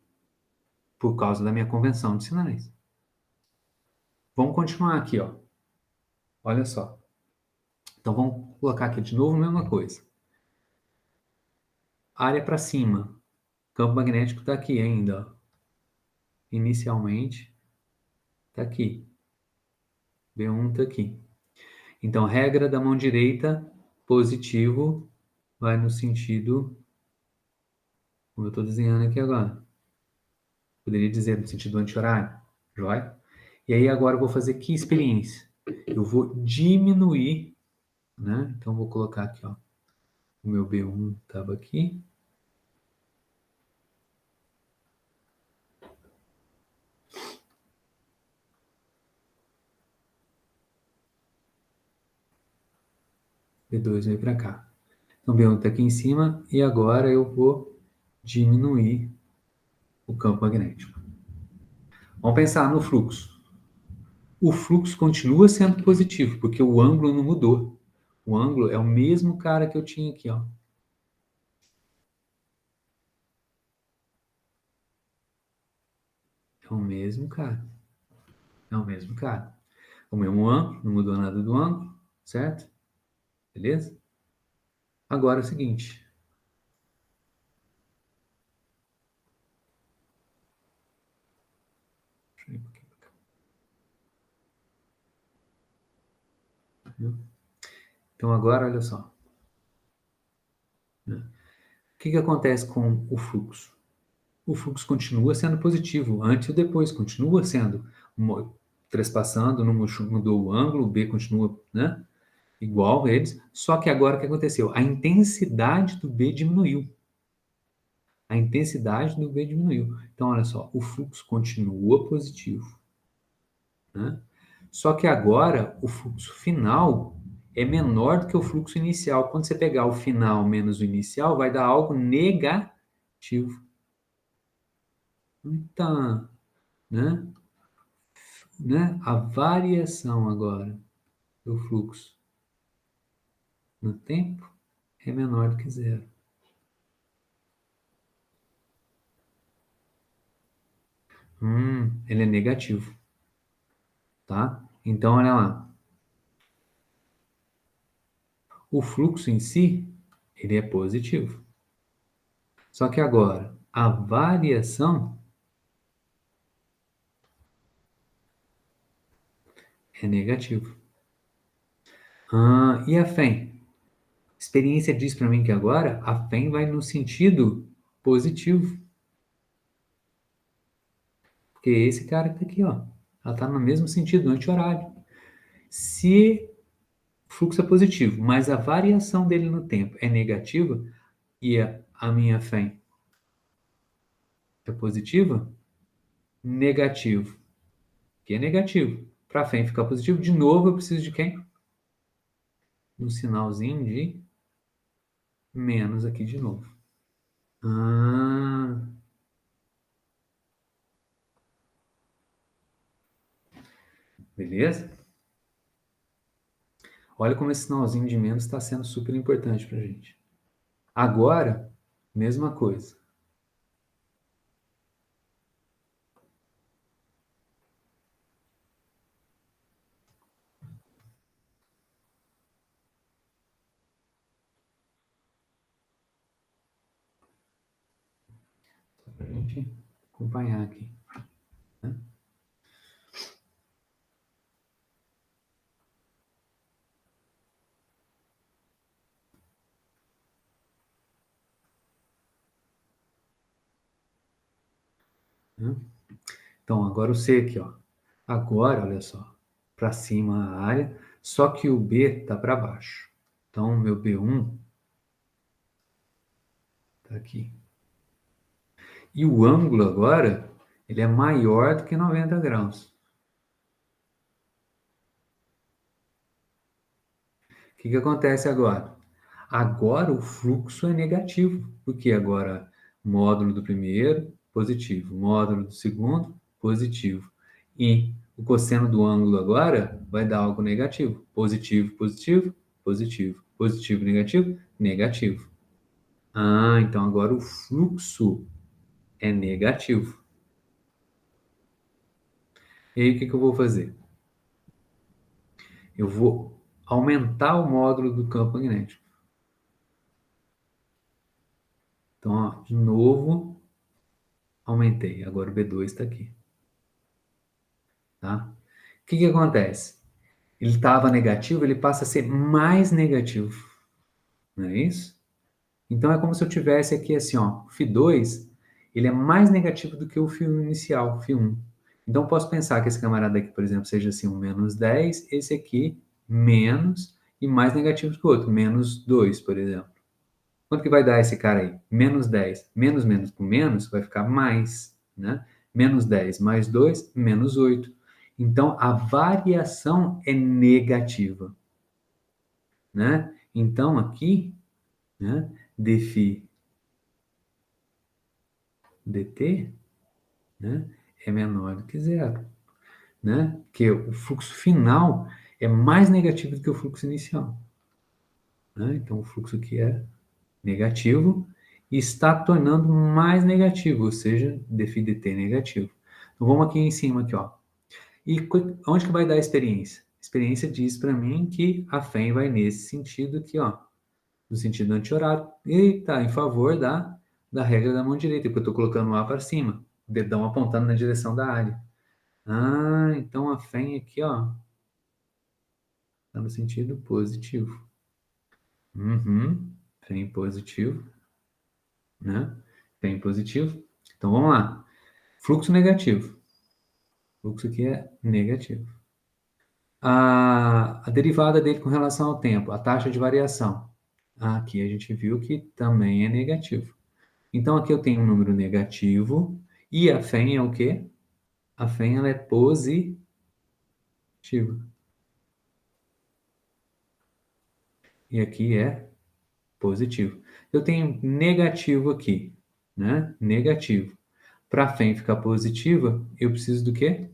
por causa da minha convenção de sinais. Vamos continuar aqui, ó. Olha só. Então vamos colocar aqui de novo a mesma coisa. Área para cima. Campo magnético está aqui ainda, ó. Inicialmente está aqui. B1 está aqui. Então, regra da mão direita, positivo, vai no sentido, como eu estou desenhando aqui agora. Poderia dizer no sentido anti-horário, joia? E aí agora eu vou fazer que experiência? Eu vou diminuir, né? Então, vou colocar aqui, ó. O meu B1 estava aqui. B2 veio para cá. Então, B1 está aqui em cima e agora eu vou diminuir o campo magnético. Vamos pensar no fluxo. O fluxo continua sendo positivo, porque o ângulo não mudou. O ângulo é o mesmo cara que eu tinha aqui, ó. É o mesmo cara. É o mesmo cara. O mesmo ângulo, não mudou nada do ângulo, certo? Beleza? Agora é o seguinte. Deixa eu ir um pouquinho pra cá. Então agora, olha só. O que acontece com o fluxo? O fluxo continua sendo positivo, antes ou depois, continua sendo trespassando, não mudou o ângulo, o B continua, né, igual a eles, só que agora o que aconteceu? A intensidade do B diminuiu. A intensidade do B diminuiu. Então, olha só, o fluxo continua positivo, né? Só que agora o fluxo final é menor do que o fluxo inicial. Quando você pegar o final menos o inicial, vai dar algo negativo. Então, né? A variação agora do fluxo no tempo é menor do que zero. Ele é negativo, tá? Então, olha lá. O fluxo em si, ele é positivo. Só que agora, a variação é negativa. E a FEM? A experiência diz para mim que agora a FEM vai no sentido positivo. Porque esse cara que tá aqui, ó, ela está no mesmo sentido, anti-horário. Se o fluxo é positivo, mas a variação dele no tempo é negativa, e a minha FEM é positiva, negativo, que é negativo. Para a FEM ficar positivo, de novo eu preciso de quem? Um sinalzinho de menos aqui de novo. Ah, beleza? Olha como esse sinalzinho de menos está sendo super importante para a gente. Agora, mesma coisa. Só para a gente acompanhar aqui. Né? Né? Então, agora o C aqui, ó. Agora, olha só, para cima a área, só que o B está para baixo. Então, o meu B1 está aqui. E o ângulo agora, ele é maior do que 90 graus. O que acontece agora? Agora o fluxo é negativo, porque agora módulo do primeiro, positivo. Módulo do segundo, positivo. E o cosseno do ângulo agora vai dar algo negativo. Positivo, positivo, positivo. Positivo, negativo, negativo. Então agora o fluxo é negativo. E aí o que eu vou fazer? Eu vou aumentar o módulo do campo magnético. Então, ó, de novo, aumentei. Agora o B2 está aqui. Tá? O que acontece? Ele estava negativo, ele passa a ser mais negativo. Não é isso? Então é como se eu tivesse aqui assim, ó, Φ2, ele é mais negativo do que o fio inicial, Φ1. Então eu posso pensar que esse camarada aqui, por exemplo, seja assim um menos 10, esse aqui menos e mais negativo que o outro, menos 2, por exemplo. Quanto que vai dar esse cara aí? Menos 10. Menos menos com menos vai ficar mais, né? Menos 10 mais 2, menos 8. Então, a variação é negativa, né? Então, aqui, né, dφ dt, né, é menor do que zero, né? Porque o fluxo final é mais negativo do que o fluxo inicial, né? Então, o fluxo aqui é negativo e está tornando mais negativo, ou seja, dφ dt é negativo. Então, vamos aqui em cima, aqui, ó. E onde que vai dar a experiência? A experiência diz para mim que a FEM vai nesse sentido aqui, ó, no sentido anti-horário, e está em favor da regra da mão direita, porque eu estou colocando o A para cima, o dedão apontando na direção da área. Então a FEM aqui, ó, está no sentido positivo. FEM positivo, né? FEM positivo. Então vamos lá. Fluxo negativo. Fluxo aqui é negativo. A derivada dele com relação ao tempo, a taxa de variação. Aqui a gente viu que também é negativo. Então aqui eu tenho um número negativo e a FEM é o quê? A FEM ela é positiva. E aqui é positivo. Eu tenho negativo aqui, né? Negativo. Para a FEM ficar positiva, eu preciso do quê?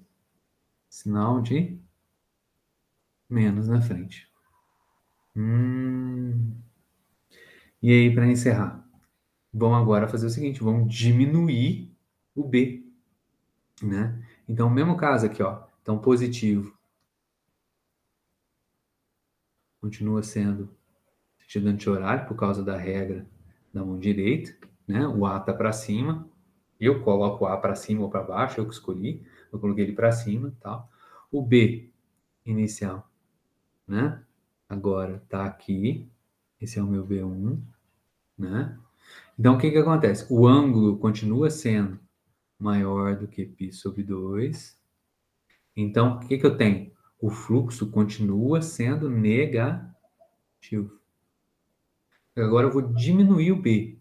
Sinal de menos na frente. E aí, para encerrar, vamos agora fazer o seguinte, vamos diminuir o B, né? Então, o mesmo caso aqui, ó. Então, positivo continua sendo sentido anti-horário por causa da regra da mão direita, né? O A está para cima, eu coloco o A para cima ou para baixo, eu que escolhi, eu coloquei ele para cima, tal. O B inicial, né? Agora está aqui, esse é o meu B1, né? Então, o que que acontece? O ângulo continua sendo maior do que π sobre 2. Então, o que que eu tenho? O fluxo continua sendo negativo. Agora eu vou diminuir o B,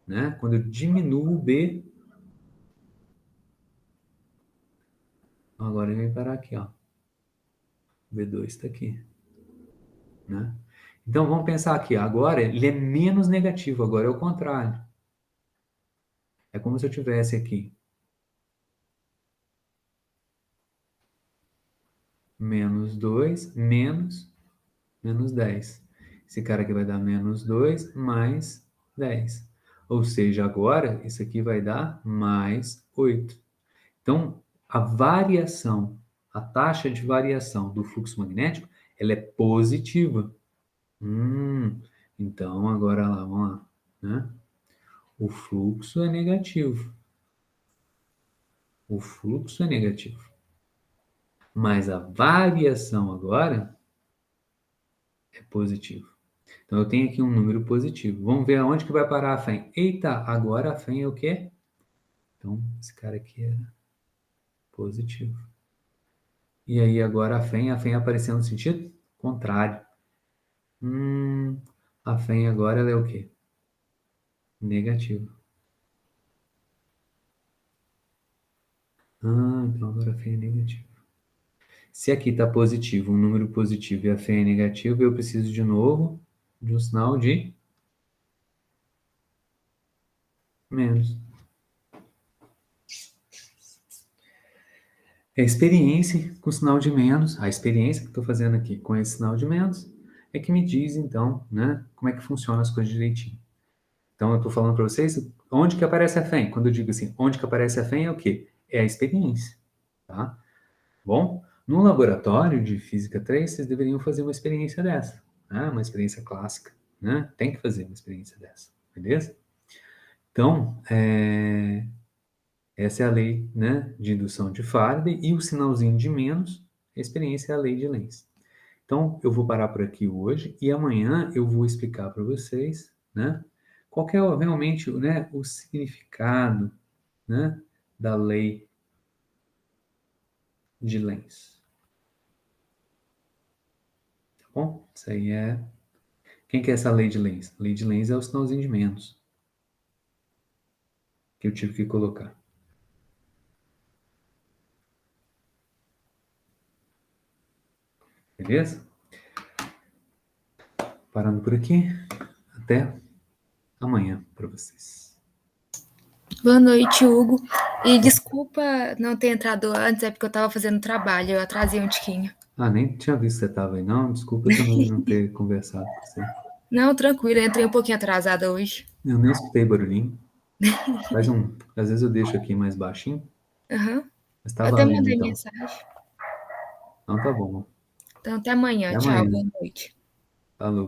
né? Quando eu diminuo o B, agora ele vai parar aqui, ó. O B2 está aqui, né? Então vamos pensar aqui, agora ele é menos negativo, agora é o contrário. É como se eu tivesse aqui menos 2 menos 10. Esse cara aqui vai dar menos 2 mais 10. Ou seja, agora isso aqui vai dar mais 8. Então, a variação, a taxa de variação do fluxo magnético, ela é positiva. Então, agora lá, vamos lá, né? O fluxo é negativo. O fluxo é negativo. Mas a variação agora é positiva. Então, eu tenho aqui um número positivo. Vamos ver aonde que vai parar a FEM. Eita, agora a FEM é o quê? Então, esse cara aqui é positivo. E aí, agora a FEM apareceu no sentido contrário. A FEM agora ela é o quê? Negativo. Então agora a FEM é negativo. Se aqui está positivo, um número positivo e a FEM é negativo, eu preciso de novo de um sinal de menos. É a experiência com sinal de menos, a experiência que estou fazendo aqui com esse sinal de menos, é que me diz, então, né, como é que funciona as coisas direitinho. Então, eu estou falando para vocês onde que aparece a FEM. Quando eu digo assim, onde que aparece a FEM é o quê? É a experiência, tá? Bom, no laboratório de Física 3, vocês deveriam fazer uma experiência dessa, né? Uma experiência clássica, né? Tem que fazer uma experiência dessa, beleza? Então, essa é a lei, né, de indução de Faraday e o sinalzinho de menos, a experiência é a lei de Lenz. Então, eu vou parar por aqui hoje e amanhã eu vou explicar para vocês, né, qual que é realmente, né, o significado, né, da lei de Lenz. Tá bom? Isso aí é... Quem que é essa lei de Lenz? A lei de Lenz é o sinalzinho de menos que eu tive que colocar. Beleza? Parando por aqui. Até amanhã para vocês. Boa noite, Hugo. E desculpa não ter entrado antes, é porque eu estava fazendo trabalho, eu atrasei um tiquinho. Nem tinha visto que você estava aí, não. Desculpa também não ter conversado com você. Não, tranquilo, eu entrei um pouquinho atrasada hoje. Eu nem escutei barulhinho. Às vezes eu deixo aqui mais baixinho. Uhum. Mas tá Eu até valendo, mandei então. mensagem. Então tá bom. Então, até amanhã. Até Tchau, amanhã. boa noite. Falou.